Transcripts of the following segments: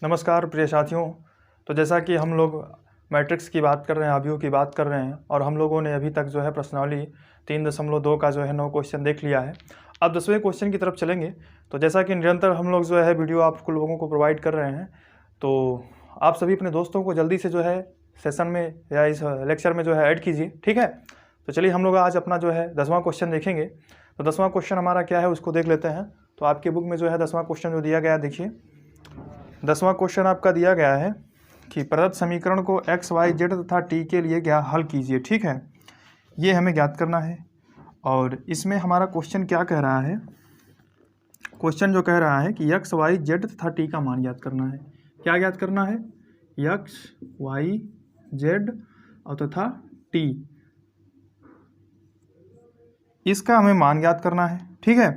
नमस्कार प्रिय साथियों। तो जैसा कि हम लोग मैट्रिक्स की बात कर रहे हैं, अवयव की बात कर रहे हैं, और हम लोगों ने अभी तक जो है प्रश्नावली 3.2 का जो है 9 क्वेश्चन देख लिया है। अब 10वें क्वेश्चन की तरफ चलेंगे। तो जैसा कि निरंतर हम लोग जो है वीडियो आपको लोगों को प्रोवाइड कर रहे हैं, तो आप सभी अपने दोस्तों को जल्दी से जो है सेशन में या इस लेक्चर में जो है ऐड कीजिए, ठीक है। तो चलिए हम लोग आज अपना जो है 10वां क्वेश्चन देखेंगे। तो 10वां क्वेश्चन हमारा क्या है उसको देख लेते हैं। तो आपके बुक में जो है 10वां क्वेश्चन जो दिया गया है, देखिए 10वां क्वेश्चन आपका दिया गया है कि प्रदत्त समीकरण को x, y, z तथा t के लिए क्या हल कीजिए, ठीक है। ये हमें ज्ञात करना है। और इसमें हमारा क्वेश्चन क्या कह रहा है, क्वेश्चन जो कह रहा है कि x, y, z तथा t का मान ज्ञात करना है। क्या ज्ञात करना है? x, y, z और तथा t, इसका हमें मान ज्ञात करना है, ठीक है।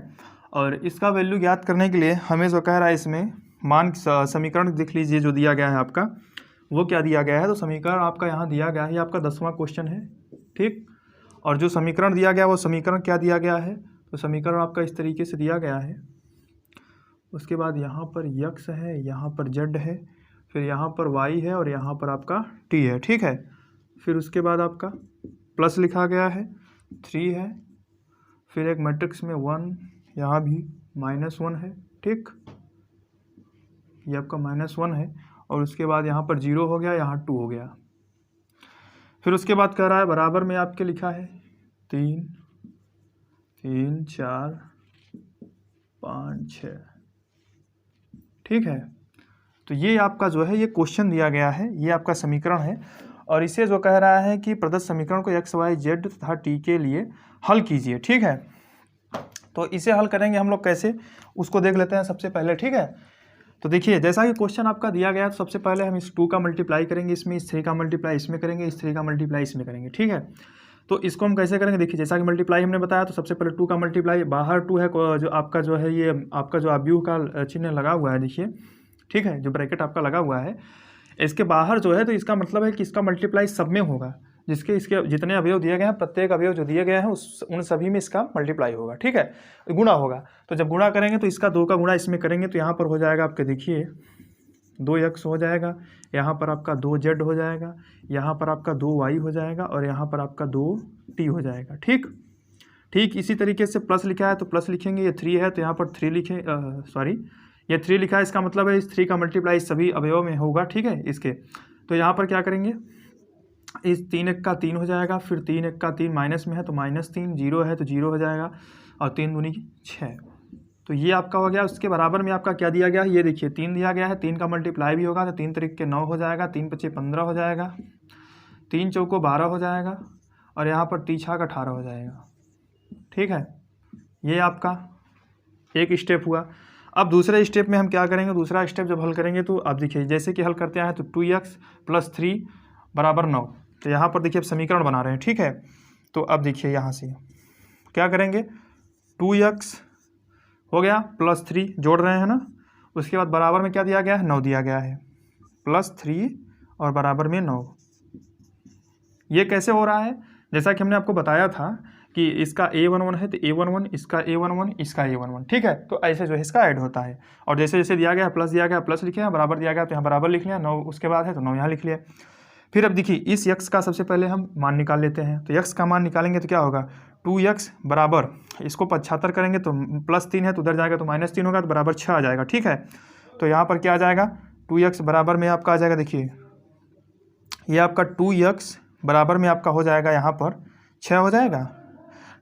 और इसका वैल्यू ज्ञात करने के लिए हमें जो कह रहा है इसमें मान समीकरण देख लीजिए जो दिया गया है आपका, वो क्या दिया गया है। तो समीकरण आपका यहाँ दिया गया है, ये आपका 10वां क्वेश्चन है, ठीक। और जो समीकरण दिया गया वो समीकरण क्या दिया गया है, तो समीकरण आपका इस तरीके से दिया गया है। उसके बाद यहाँ पर x है, यहाँ पर z है, फिर यहाँ पर y है और यहाँ पर आपका t है, ठीक है। फिर उसके बाद आपका प्लस लिखा गया है, 3 है, फिर एक मैट्रिक्स में 1, यहाँ भी -1 है, ठीक। ये आपका -1 है। और उसके बाद यहाँ पर 0 हो गया, यहाँ 2 हो गया। फिर उसके बाद कह रहा है बराबर में आपके लिखा है 3, 3, 4, 5, 6, ठीक है। तो ये आपका जो है ये क्वेश्चन दिया गया है, ये आपका समीकरण है। और इसे जो कह रहा है कि प्रदत्त समीकरण को x, y, z तथा t के लिए हल कीजिए, ठीक है। तो इसे हल करेंगे हम लोग कैसे, उसको देख लेते हैं सबसे पहले, ठीक है। तो देखिए जैसा कि क्वेश्चन आपका दिया गया है, तो सबसे पहले हम इस 2 का मल्टीप्लाई करेंगे इसमें, इस 3 का मल्टीप्लाई इसमें करेंगे, इस 3 का मल्टीप्लाई इसमें करेंगे, ठीक है। तो इसको हम कैसे करेंगे, देखिए जैसा कि मल्टीप्लाई हमने बताया, तो सबसे पहले 2 का मल्टीप्लाई, बाहर 2 है जो आपका जो है ये आपका जो अवयव का चिन्ह लगा हुआ है, देखिए, ठीक है, जो ब्रैकेट आपका लगा हुआ है इसके बाहर जो है, तो इसका मतलब है कि इसका मल्टीप्लाई सब में होगा, जिसके इसके जितने अवयव दिए गए हैं, प्रत्येक अवयव जो दिए गए हैं उन सभी में इसका मल्टीप्लाई होगा, ठीक है, गुणा होगा। तो जब गुणा करेंगे तो इसका 2 का गुणा इसमें करेंगे, तो यहाँ पर हो जाएगा आपके, देखिए 2x हो जाएगा, यहाँ पर आपका 2z हो जाएगा, यहाँ पर आपका 2y हो जाएगा और यहाँ पर आपका 2t हो जाएगा, ठीक। ठीक इसी तरीके से प्लस लिखा है तो प्लस लिखेंगे, ये 3 है तो यहाँ पर 3 लिखें, सॉरी ये 3 लिखा है, इसका मतलब है इस 3 का मल्टीप्लाई सभी अवयव में होगा, ठीक है इसके। तो यहाँ पर क्या करेंगे, इस 3 1 का 3 हो जाएगा, फिर 3 1 का 3 माइनस में है तो -3, 0 है तो 0 हो जाएगा, और 3 दूनी 6। तो ये आपका हो गया। उसके बराबर में आपका क्या दिया गया है, ये देखिए 3 दिया गया है, 3 का मल्टीप्लाई भी होगा तो 3 3 के 9 हो जाएगा, 3 5 15 हो जाएगा, 3 चौको 12 हो जाएगा, और यहाँ पर 3 6 18 हो जाएगा, ठीक है। ये आपका एक स्टेप हुआ। अब दूसरे स्टेप में हम क्या करेंगे, दूसरा स्टेप जब हल करेंगे तो अब देखिए जैसे कि हल करते हैं तो 2x + 3 = 9। तो यहाँ पर देखिए अब समीकरण बना रहे हैं, ठीक है। तो अब देखिए यहाँ से क्या करेंगे, 2x हो गया +3 जोड़ रहे हैं ना, उसके बाद बराबर में क्या दिया गया है, 9 दिया गया है, +3 और बराबर में 9। ये कैसे हो रहा है, जैसा कि हमने आपको बताया था कि इसका a11 है तो a11, इसका a11, इसका a11, ठीक है। तो ऐसे जो है इसका ऐड होता है, और जैसे जैसे दिया गया प्लस दिया गया प्लस लिखे, बराबर दिया गया तो यहाँ बराबर लिख लिया, 9 उसके बाद है तो 9 यहाँ लिख लिया। फिर अब देखिए इस x का सबसे पहले हम मान निकाल लेते हैं। तो x का मान निकालेंगे तो क्या होगा, 2x बराबर, इसको 75 करेंगे तो +3 है तो उधर जाएगा तो -3 होगा तो बराबर 6 आ जाएगा, ठीक है। तो यहाँ पर क्या आ जाएगा, 2x बराबर में आपका आ जाएगा, देखिए ये आपका 2x बराबर में आपका हो जाएगा, यहाँ पर 6 हो जाएगा,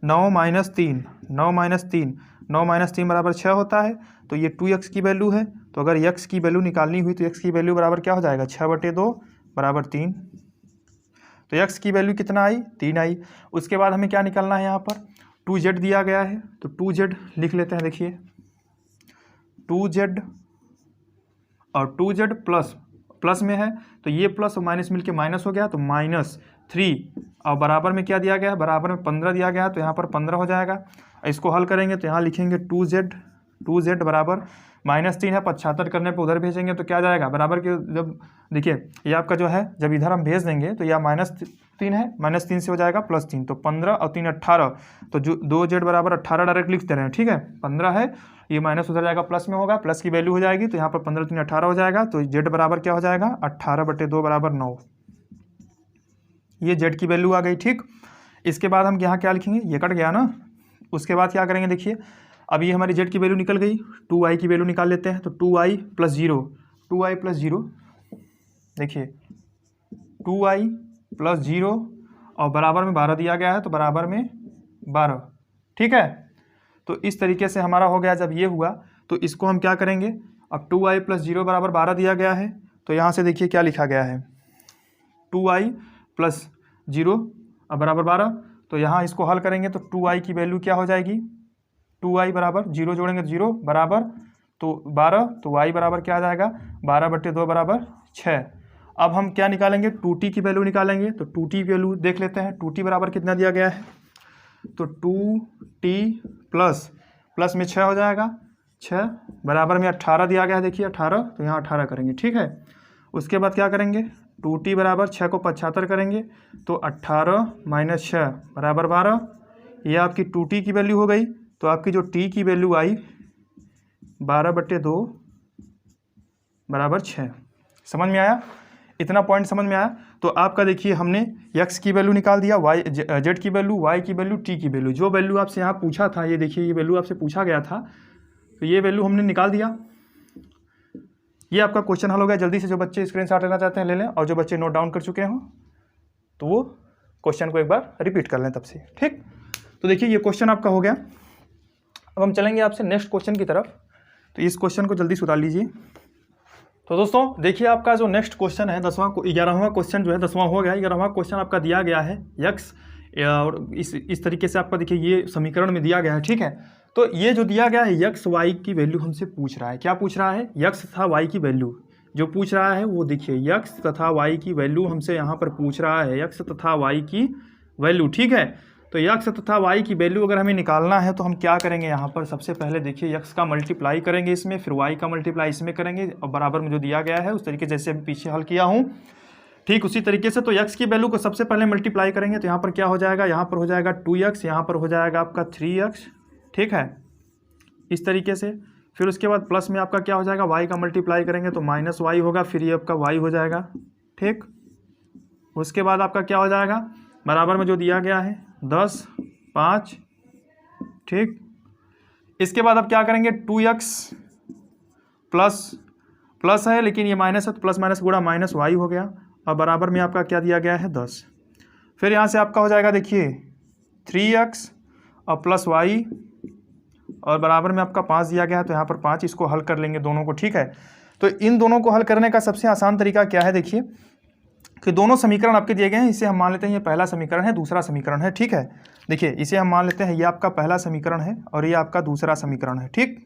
9 - 3, 9 - 3, 9 - 3 बराबर 6 होता है। तो ये 2x की वैल्यू है, तो अगर x की वैल्यू निकालनी हुई तो x की वैल्यू बराबर क्या हो जाएगा, 6/2 बराबर 3। तो x की वैल्यू कितना आई, 3 आई। उसके बाद हमें क्या निकालना है, यहाँ पर 2z दिया गया है तो 2z लिख लेते हैं, देखिए 2z और 2z प्लस में है तो ये प्लस और माइनस मिलके माइनस हो गया तो -3, और बराबर में क्या दिया गया है, बराबर में 15 दिया गया है तो यहाँ पर 15 हो जाएगा। इसको हल करेंगे तो यहाँ लिखेंगे 2z बराबर -3 है, 75 करने पर उधर भेजेंगे तो क्या जाएगा, बराबर के जब देखिए ये आपका जो है जब इधर हम भेज देंगे तो यह 3 है, -3 से हो जाएगा +3, तो 15 और 3 18, तो जो 2z बराबर 18 डायरेक्ट लिख दे रहे हैं, ठीक है। 15 है, ये माइनस उधर जाएगा प्लस में होगा, प्लस की वैल्यू हो जाएगी, तो यहाँ पर 15 3 18 हो जाएगा, तो z बराबर क्या हो जाएगा 18/2 बराबर 9, ये z की वैल्यू आ गई, ठीक। इसके बाद हम यहाँ क्या लिखेंगे, ये कट गया ना, उसके बाद क्या करेंगे देखिए, अब ये हमारी z की वैल्यू निकल गई, 2i की वैल्यू निकाल लेते हैं, तो 2i + 0, 2i + 0, देखिए 2i + 0 और बराबर में 12 दिया गया है, तो बराबर में 12, ठीक है। तो इस तरीके से हमारा हो गया। जब ये हुआ तो इसको हम क्या करेंगे, अब 2i + 0 बराबर 12 दिया गया है, तो यहाँ से देखिए क्या लिखा गया है, 2i + 0 अब बराबर 12, तो यहाँ इसको हल करेंगे तो 2i की वैल्यू क्या हो जाएगी, 2i बराबर 0 जोड़ेंगे तो 0 बराबर तो 12, तो y बराबर क्या आ जाएगा 12/2 बराबर 6। अब हम क्या निकालेंगे, 2t की वैल्यू निकालेंगे, तो 2t की वैल्यू देख लेते हैं, 2t बराबर कितना दिया गया है, तो 2t प्लस में 6 हो जाएगा, 6 बराबर में 18 दिया गया है, देखिए 18, तो यहाँ 18 करेंगे, ठीक है। उसके बाद क्या करेंगे, 2t बराबर 6 को 75 करेंगे, तो 18 - 6 बराबर 12, ये आपकी 2t की वैल्यू हो गई। तो आपकी जो t की वैल्यू आई 12/2 बराबर 6। समझ में आया, इतना पॉइंट समझ में आया। तो आपका देखिए हमने x की वैल्यू निकाल दिया, z की वैल्यू, y की वैल्यू, t की वैल्यू, जो वैल्यू आपसे यहाँ पूछा था, ये देखिए ये वैल्यू आपसे पूछा गया था, तो ये वैल्यू हमने निकाल दिया। ये आपका क्वेश्चन हल हो गया। जल्दी से जो बच्चे स्क्रीनशॉट लेना चाहते हैं ले लें, और जो बच्चे नोट डाउन कर चुके हों तो वो क्वेश्चन को एक बार रिपीट कर लें तब से, ठीक। तो देखिए ये क्वेश्चन आपका हो गया। अब हम चलेंगे आपसे नेक्स्ट क्वेश्चन की तरफ, तो इस क्वेश्चन को जल्दी से उतार लीजिए। तो दोस्तों देखिए आपका जो नेक्स्ट क्वेश्चन है 11वां क्वेश्चन जो है 10वां हो गया, 11वां क्वेश्चन आपका दिया गया है x, और इस तरीके से आपका देखिए ये समीकरण में दिया गया है, ठीक है। तो ये जो दिया गया है x y की वैल्यू हमसे पूछ रहा है, क्या पूछ रहा है, x तथा y की वैल्यू जो पूछ रहा है, वो देखिए x तथा y की वैल्यू हमसे यहाँ पर पूछ रहा है, x तथा y की वैल्यू, ठीक है। तो x तथा y की वैल्यू अगर हमें निकालना है तो हम क्या करेंगे, यहाँ पर सबसे पहले देखिए x का मल्टीप्लाई करेंगे इसमें, फिर y का मल्टीप्लाई इसमें करेंगे, और बराबर में जो दिया गया है उस तरीके जैसे अभी पीछे हल किया हूँ, ठीक उसी तरीके से। तो x की वैल्यू को सबसे पहले मल्टीप्लाई करेंगे, तो यहाँ पर क्या हो जाएगा, यहाँ पर हो जाएगा 2x, यहाँ पर हो जाएगा आपका 3x, ठीक है, इस तरीके से। फिर उसके बाद प्लस में आपका क्या हो जाएगा, y का मल्टीप्लाई करेंगे तो -y होगा, फिर ये आपका y हो जाएगा, ठीक। उसके बाद आपका क्या हो जाएगा, बराबर में जो दिया गया है 10 5, ठीक। इसके बाद अब क्या करेंगे, 2x प्लस है लेकिन ये माइनस है, तो प्लस माइनस गुणा -y हो गया, और बराबर में आपका क्या दिया गया है 10। फिर यहाँ से आपका हो जाएगा देखिए 3x और +y, और बराबर में आपका 5 दिया गया है, तो यहाँ पर 5, इसको हल कर लेंगे दोनों को, ठीक है। तो इन दोनों को हल करने का सबसे आसान तरीका क्या है, देखिए कि दोनों समीकरण आपके दिए गए हैं, इसे हम मान लेते हैं ये पहला समीकरण है, दूसरा समीकरण है, ठीक है। देखिए इसे हम मान लेते हैं ये आपका पहला समीकरण है और ये आपका दूसरा समीकरण है, ठीक।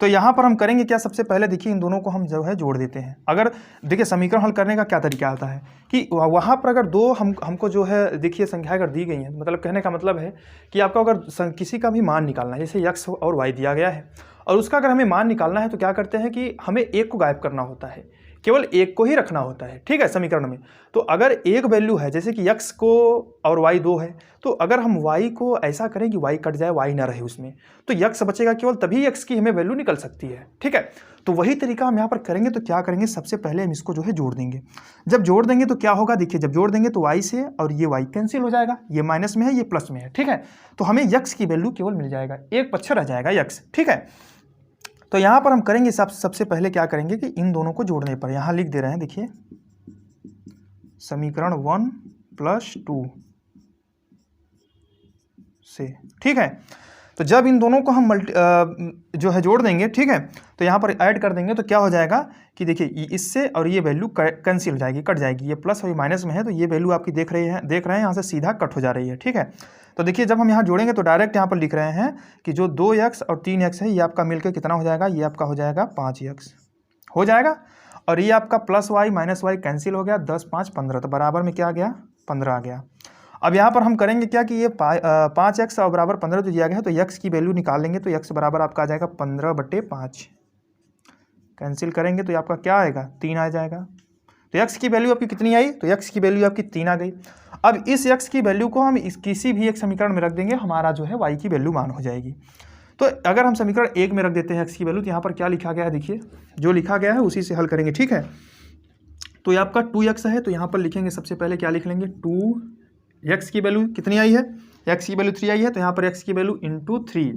तो यहाँ पर हम करेंगे क्या, सबसे पहले देखिए इन दोनों को हम जो है जोड़ देते हैं। अगर देखिए समीकरण हल करने का क्या तरीका आता है कि वहाँ पर अगर दो हमको जो है देखिए संख्या अगर दी गई है, मतलब कहने का मतलब है कि आपको अगर किसी का भी मान निकालना है, जैसे x और y दिया गया है और उसका अगर हमें मान निकालना है, तो क्या करते हैं कि हमें एक को गायब करना होता है, केवल एक को ही रखना होता है, ठीक है, समीकरण में। तो अगर एक वैल्यू है, जैसे कि x को और y 2 है, तो अगर हम y को ऐसा करें कि y कट जाए, y ना रहे उसमें, तो x बचेगा केवल, तभी x की हमें वैल्यू निकल सकती है, ठीक है। तो वही तरीका हम यहाँ पर करेंगे। तो क्या करेंगे, सबसे पहले हम इसको जो है जोड़ देंगे। जब जोड़ देंगे तो क्या होगा, देखिए जब जोड़ देंगे तो y से और ये y कैंसिल हो जाएगा, ये माइनस में है ये प्लस में है, ठीक है। तो हमें x की वैल्यू केवल मिल जाएगा, एक पक्ष रह जाएगा x, ठीक है। तो यहाँ पर हम करेंगे सबसे पहले क्या करेंगे कि इन दोनों को जोड़ने पर यहाँ लिख दे रहे हैं, देखिए समीकरण 1 + 2 से, ठीक है। तो जब इन दोनों को हम जो है जोड़ देंगे, ठीक है, तो यहाँ पर ऐड कर देंगे, तो क्या हो जाएगा कि देखिए इससे और ये वैल्यू कैंसिल हो जाएगी, कट जाएगी, ये प्लस और ये माइनस में है, तो ये वैल्यू आपकी देख रहे हैं यहाँ से सीधा कट हो जा रही है, ठीक है। तो देखिए जब हम यहाँ जोड़ेंगे तो डायरेक्ट यहाँ पर लिख रहे हैं कि जो 2x और 3x है, ये आपका मिलकर कितना हो जाएगा, ये आपका हो जाएगा 5x हो जाएगा, और ये आपका +y -y कैंसिल हो गया, 10 5 15, तो बराबर में क्या आ गया, 15 आ गया। अब यहाँ पर हम करेंगे क्या कि ये 5x और बराबर 15 जो दिया गया है, तो x की वैल्यू निकाल लेंगे, तो x बराबर आपका आ जाएगा 15/5, कैंसिल करेंगे तो ये आपका क्या आएगा, 3 आ जाएगा। तो x की वैल्यू आपकी कितनी आई, तो x की वैल्यू आपकी 3 आ गई। अब इस x की वैल्यू को हम इस किसी भी एक समीकरण में रख देंगे, हमारा जो है y की वैल्यू मान हो जाएगी। तो अगर हम समीकरण 1 में रख देते हैं x की वैल्यू, तो यहाँ पर क्या लिखा गया है, देखिए जो लिखा गया है उसी से हल करेंगे, ठीक है। तो ये आपका 2x है, तो यहाँ पर लिखेंगे सबसे पहले क्या लिख लेंगे, 2x की वैल्यू कितनी आई है, x की वैल्यू 3 आई है, तो यहाँ पर x की वैल्यू इंटू 3,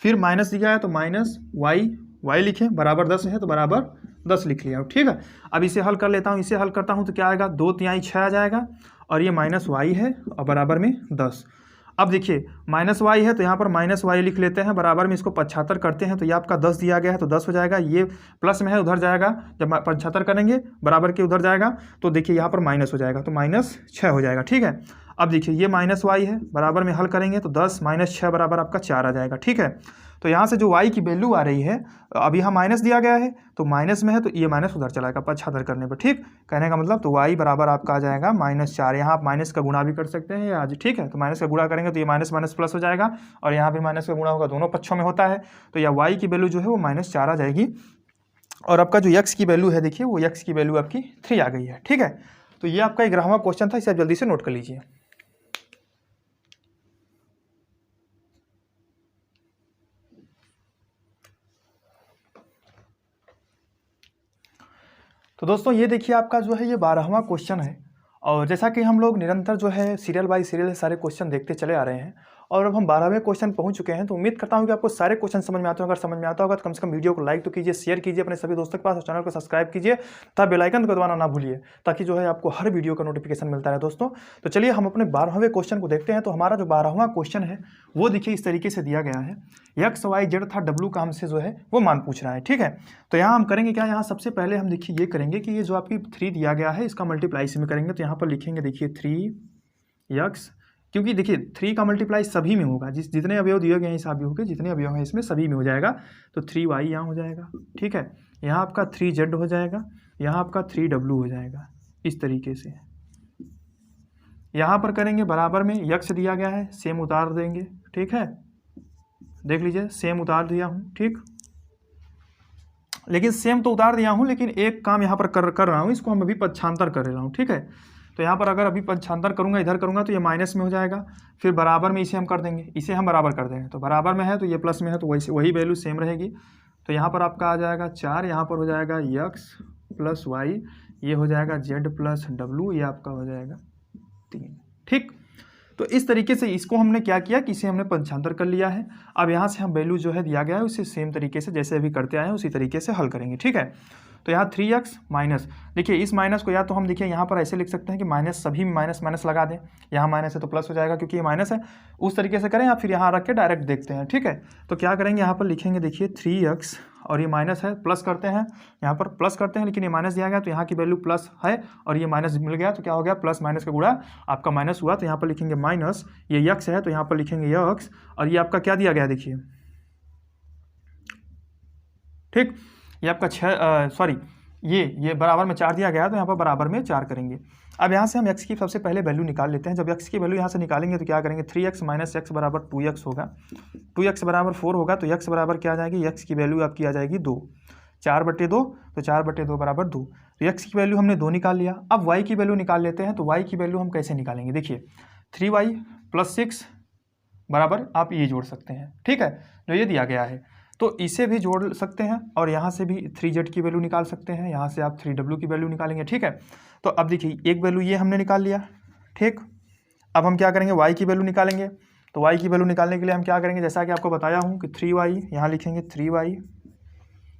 फिर माइनस दिया है तो माइनस y लिखें, बराबर 10 है तो बराबर 10 लिख लिया, ठीक है। अब इसे हल कर लेता हूँ, इसे हल करता हूँ तो क्या आएगा, 2 तिहाई 6 आ जाएगा, और ये माइनस y है और बराबर में 10। अब देखिए माइनस y है तो यहाँ पर माइनस y लिख लेते हैं, बराबर में इसको 75 करते हैं, तो ये आपका 10 दिया गया है तो 10 हो जाएगा, ये प्लस में है उधर जाएगा, जब 75 करेंगे बराबर के उधर जाएगा तो देखिए यहाँ पर माइनस हो जाएगा, तो -6 हो जाएगा, ठीक है। अब देखिए ये माइनस y है, बराबर में हल करेंगे तो 10 - 6 बराबर आपका 4 आ जाएगा, ठीक है। तो यहाँ से जो y की वैल्यू आ रही है, अब यहाँ माइनस दिया गया है तो माइनस में है तो ये माइनस उधर चलाएगा 75 करने पर, ठीक। कहने का मतलब तो y बराबर आपका आ जाएगा -4। यहाँ आप माइनस का गुणा भी कर सकते हैं आज, ठीक है। तो माइनस का गुणा करेंगे तो ये माइनस माइनस प्लस हो जाएगा, और यहाँ भी माइनस का गुणा होगा, दोनों पक्षों में होता है, तो यह y की वैल्यू जो है वो -4 आ जाएगी। और आपका जो x की वैल्यू है, देखिए वो x की वैल्यू आपकी 3 आ गई है, ठीक है। तो ये आपका 11वां क्वेश्चन था, इसे आप जल्दी से नोट कर लीजिए। तो दोस्तों ये देखिए आपका जो है ये 12वां क्वेश्चन है, और जैसा कि हम लोग निरंतर जो है सीरियल बाय सीरियल सारे क्वेश्चन देखते चले आ रहे हैं, और अब हम 12वें क्वेश्चन पहुंच चुके हैं। तो उम्मीद करता हूं कि आपको सारे क्वेश्चन समझ में आते हैं। अगर समझ में आता होगा तो कम से कम वीडियो को लाइक तो कीजिए, शेयर कीजिए अपने सभी दोस्तों के पास, और चैनल को सब्सक्राइब कीजिए तथा बेल आइकन को दबाना ना भूलिए, ताकि जो है आपको हर वीडियो का नोटिफिकेशन मिलता रहे दोस्तों। तो चलिए हम अपने 12वें क्वेश्चन को देखते हैं। तो हमारा जो 12वां क्वेश्चन है वो देखिए इस तरीके से दिया गया है, एक्स वाई जेड था डब्ल्यू का हमसे जो है वो मान पूछ रहा है, ठीक है। तो यहाँ हम करेंगे क्या, यहाँ सबसे पहले हम देखिए ये करेंगे कि ये जो आपकी 3 दिया गया है इसका मल्टीप्लाई इसी में करेंगे। तो यहाँ पर लिखेंगे देखिए 3x, क्योंकि देखिए 3 का मल्टीप्लाई सभी में होगा, जितने अवयव दिए गए हैं हिसाब होकर, जितने अवयव हैं इसमें सभी में हो जाएगा। तो 3y यहाँ हो जाएगा, ठीक है। यहाँ आपका 3z हो जाएगा, यहाँ आपका 3w हो जाएगा, इस तरीके से। यहाँ पर करेंगे बराबर में x दिया गया है, सेम उतार देंगे, ठीक है। देख लीजिए सेम उतार दिया हूँ, ठीक। लेकिन सेम तो उतार दिया हूँ, लेकिन एक काम यहाँ पर कर रहा हूँ, इसको हम अभी पक्षांतर कर रहा हूँ, ठीक है। तो यहाँ पर अगर अभी पक्षांतर करूँगा, इधर करूँगा तो ये माइनस में हो जाएगा, फिर बराबर में इसे हम कर देंगे, इसे हम बराबर कर देंगे, तो बराबर में है तो ये प्लस में है, तो वही वैल्यू सेम रहेगी। तो यहाँ पर आपका आ जाएगा 4, यहाँ पर हो जाएगा x + y, ये हो जाएगा z + w, ये आपका हो जाएगा 3, ठीक। तो इस तरीके से इसको हमने क्या किया कि इसे हमने पक्षांतर कर लिया है। अब यहाँ से हम वैल्यू जो है दिया गया है उसे सेम तरीके से जैसे अभी करते आए हैं उसी तरीके से हल करेंगे, ठीक है। तो यहाँ 3x माइनस, देखिए इस माइनस को या तो हम देखिए यहाँ पर ऐसे लिख सकते हैं कि माइनस, सभी माइनस माइनस लगा दें, यहाँ माइनस है तो प्लस हो जाएगा क्योंकि ये माइनस है, उस तरीके से करें, या फिर यहाँ रख के डायरेक्ट देखते हैं, ठीक है। तो क्या करेंगे, यहाँ पर लिखेंगे देखिए 3x, और ये माइनस है, प्लस करते हैं, यहाँ पर प्लस करते हैं, लेकिन ये माइनस दिया गया तो यहाँ की वैल्यू प्लस है, और ये माइनस मिल गया तो क्या हो गया, प्लस माइनस का गुणा आपका माइनस हुआ, तो यहाँ पर लिखेंगे माइनस, ये x है तो यहाँ पर लिखेंगे x, और ये आपका क्या दिया गया देखिए, ठीक। ये आपका ये बराबर में 4 दिया गया तो यहाँ पर बराबर में 4 करेंगे। अब यहाँ से हम x की सबसे पहले वैल्यू निकाल लेते हैं। जब x की वैल्यू यहाँ से निकालेंगे तो क्या करेंगे, 3x - x बराबर 2x होगा, 2x बराबर 4 होगा, तो x बराबर क्या आ जाएगी, x की वैल्यू आपकी आ जाएगी 2, 4/2, तो 4/2 बराबर 2। तो x की वैल्यू हमने 2 निकाल लिया। अब y की वैल्यू निकाल लेते हैं। तो y की वैल्यू हम कैसे निकालेंगे, देखिए 3y + 6 बराबर आप ये जोड़ सकते हैं, ठीक है, जो ये दिया गया है, तो इसे भी जोड़ सकते हैं, और यहाँ से भी 3z की वैल्यू निकाल सकते हैं, यहाँ से आप 3w की वैल्यू निकालेंगे, ठीक है। तो अब देखिए एक वैल्यू ये हमने निकाल लिया, ठीक। अब हम क्या करेंगे, y की वैल्यू निकालेंगे। तो y की वैल्यू निकालने के लिए हम क्या करेंगे, जैसा कि आपको बताया हूँ कि 3y, यहाँ लिखेंगे 3y,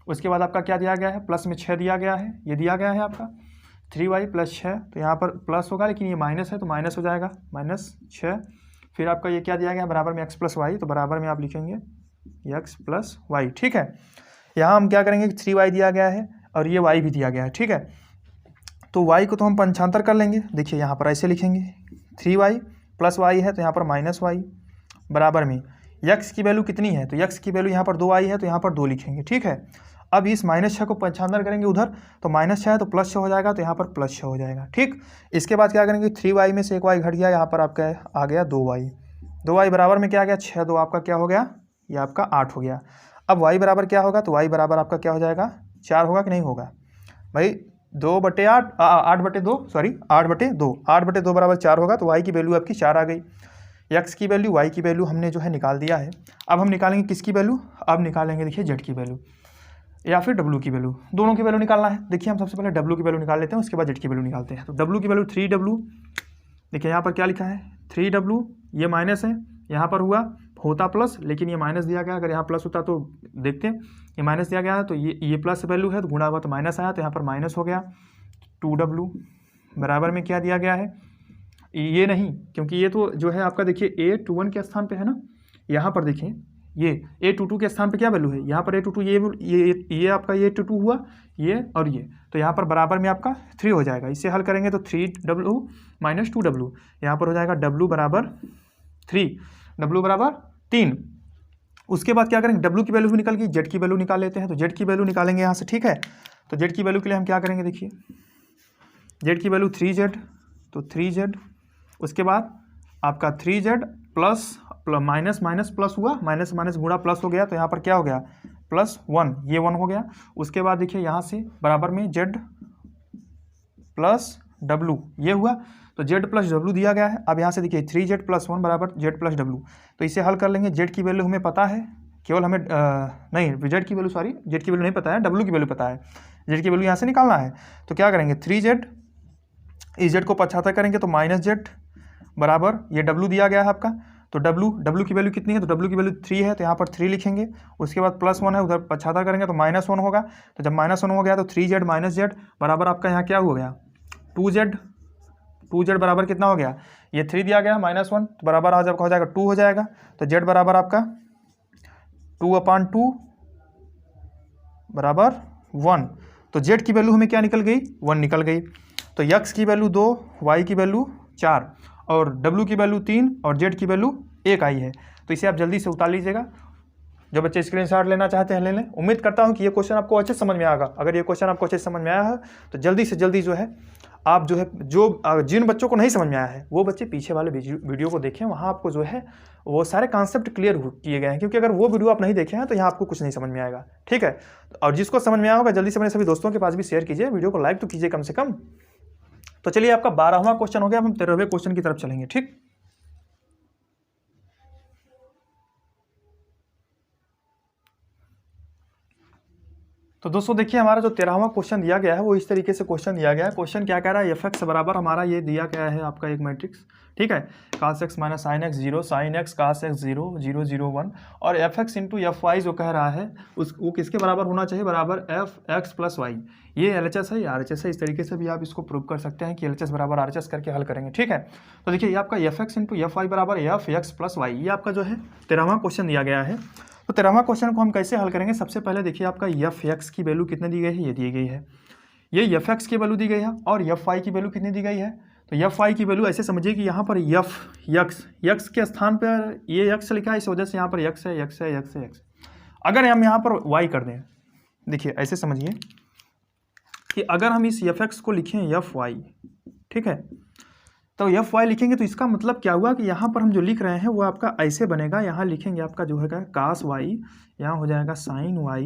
उसके बाद आपका क्या दिया गया है, प्लस में 6 दिया गया है, ये दिया गया है आपका 3y + 6, तो यहाँ पर प्लस होगा, लेकिन ये माइनस है तो माइनस हो जाएगा, -6। फिर आपका ये क्या दिया गया, बराबर में x + y, तो बराबर में आप लिखेंगे x + y, ठीक है। यहाँ हम क्या करेंगे, 3y दिया गया है और ये y भी दिया गया है, ठीक है। तो y को तो हम पंचांतर कर लेंगे, देखिए यहाँ पर ऐसे लिखेंगे 3y + y है तो यहाँ पर -y, बराबर में x की वैल्यू कितनी है, तो x की वैल्यू यहाँ पर 2 आई है तो यहाँ पर 2 लिखेंगे, ठीक है। अब इस -6 को पंचांतर करेंगे उधर, तो -6 है तो +6 हो जाएगा, तो यहाँ पर +6 हो जाएगा, ठीक। इसके बाद क्या करेंगे, 3y में से एक y घट गया, यहाँ पर आपका आ गया 2y बराबर में क्या आ गया, 6 2 आपका क्या हो गया, ये आपका 8 हो गया। अब y बराबर क्या होगा, तो y बराबर आपका क्या हो जाएगा, 4 होगा कि नहीं होगा भाई, 2/8, 8/2, सॉरी 8/2, 8/2 बराबर 4 होगा, तो वाई की वैल्यू आपकी 4 आ गई। एक्स की वैल्यू, वाई की वैल्यू हमने जो है निकाल दिया है। अब हम निकालेंगे किसकी वैल्यू, अब निकालेंगे देखिए जेड की वैल्यू या फिर डब्ल्यू की वैल्यू, दोनों की वैल्यू निकालना है। देखिए हम सबसे पहले डब्ल्यू की वैल्यू निकाल लेते हैं, उसके बाद जेड की वैल्यू निकालते हैं। तो डब्ल्यू की वैल्यू 3W, देखिए यहाँ पर क्या लिखा है 3W, ये माइनस है, यहाँ पर होता प्लस, लेकिन ये माइनस दिया गया। अगर यहाँ प्लस होता तो देखते हैं, ये माइनस दिया गया है, तो ये प्लस वैल्यू है, तो गुणा हुआ तो माइनस आया, तो यहाँ पर माइनस हो गया। 2W बराबर में क्या दिया गया है, ये नहीं, क्योंकि ये तो जो है आपका देखिए A21 के स्थान पे है ना, यहाँ पर देखिए ये A22 के स्थान पे क्या वैल्यू है, यहाँ पर A22, ये आपका A22 हुआ, ये और ये, तो यहाँ पर बराबर में आपका 3 हो जाएगा। इसे हल करेंगे तो 3W माइनस 2W, यहाँ पर हो जाएगा W बराबर 3, W बराबर 3। उसके बाद क्या करेंगे, W की वैल्यू भी निकल गई, जेड की वैल्यू निकाल लेते हैं। तो जेड की वैल्यू निकालेंगे यहाँ से, ठीक है। तो जेड की वैल्यू के लिए हम क्या करेंगे, देखिए जेड की वैल्यू 3Z, तो 3Z, उसके बाद आपका 3Z plus minus minus plus हुआ, माइनस माइनस गुणा प्लस हो गया, तो यहाँ पर क्या हो गया +1, ये 1 हो गया। उसके बाद देखिए यहाँ से बराबर में Z प्लस W, ये हुआ, तो Z प्लस W दिया गया है। अब यहाँ से देखिए 3Z प्लस 1 बराबर Z प्लस W, तो इसे हल कर लेंगे। Z की वैल्यू हमें पता है, केवल हमें नहीं Z की वैल्यू, सॉरी Z की वैल्यू नहीं पता है, W की वैल्यू पता है। Z की वैल्यू यहाँ से निकालना है, तो क्या करेंगे 3Z, इस Z को 75 करेंगे तो -Z बराबर ये W दिया गया है आपका, तो W की वैल्यू कितनी है, तो W की वैल्यू 3 है, तो यहाँ पर 3 लिखेंगे। उसके बाद +1 है, उधर 75 करेंगे तो -1 होगा, तो जब -1 हो गया तो 3Z माइनस Z बराबर आपका यहाँ क्या हो गया 2Z बराबर कितना हो गया, ये 3 दिया गया -1, तो बराबर आज आपका हो जाएगा 2 हो जाएगा। तो Z बराबर आपका 2/2 बराबर 1, तो Z की वैल्यू हमें क्या निकल गई 1 निकल गई। तो X की वैल्यू 2, Y की वैल्यू 4 और W की वैल्यू 3 और Z की वैल्यू 1 आई है। तो इसे आप जल्दी से उतार लीजिएगा, जो बच्चे स्क्रीनशॉट लेना चाहते हैं ले लें। उम्मीद करता हूं कि ये क्वेश्चन आपको अच्छे समझ में आएगा। अगर ये क्वेश्चन आपको अच्छे समझ में आया है तो जल्दी से जल्दी जो है आप जो है जिन बच्चों को नहीं समझ में आया है वो बच्चे पीछे वाले वीडियो को देखें, वहाँ आपको जो है वो सारे कॉन्सेप्ट क्लियर किए गए हैं, क्योंकि अगर वो वीडियो आप नहीं देखे हैं तो यहाँ आपको कुछ नहीं समझ में आएगा, ठीक है। और जिसको समझ में आया होगा जल्दी से अपने सभी दोस्तों के पास भी शेयर कीजिए, वीडियो को लाइक तो कीजिए कम से कम। तो चलिए आपका 12वां क्वेश्चन हो गया, अब हम 13वें क्वेश्चन की तरफ चलेंगे, ठीक। तो दोस्तों देखिए हमारा जो 13वां क्वेश्चन दिया गया है वो इस तरीके से क्वेश्चन दिया गया है। क्वेश्चन क्या कह रहा है, fx बराबर हमारा ये दिया गया है आपका एक मैट्रिक्स, ठीक है, cos x minus sine x 0, sine x cos x 0, 0, 0, 1 और fx इंटू fy जो कह रहा है वो किसके बराबर होना चाहिए, बराबर fx प्लस वाई। ये LHS है, ये RHS है, इस तरीके से भी आप इसको प्रूव कर सकते हैं कि LHS बराबर RHS करके हल करेंगे, ठीक है। तो देखिए ये आपका fx इंटू fy बराबर fx प्लस वाई, ये आपका जो है 13वां क्वेश्चन दिया गया है। तो 13वां क्वेश्चन को हम कैसे हल करेंगे, सबसे पहले देखिए आपका fx की वैल्यू कितने दी गई है, ये दी गई है, ये fx की वैल्यू दी गई है और fy की वैल्यू कितनी दी गई है। तो fy की वैल्यू ऐसे समझिए कि यहाँ पर x के स्थान पर ये x लिखा है, इस वजह से यहाँ पर x है, x है, x है, x। अगर हम यहाँ पर y कर दें, देखिए ऐसे समझिए कि अगर हम इस fx को लिखें fy, ठीक है, तो fy लिखेंगे तो इसका मतलब क्या हुआ कि यहाँ पर हम जो लिख रहे हैं वो आपका ऐसे बनेगा, यहाँ लिखेंगे आपका जो है cos y, यहाँ हो जाएगा sin y,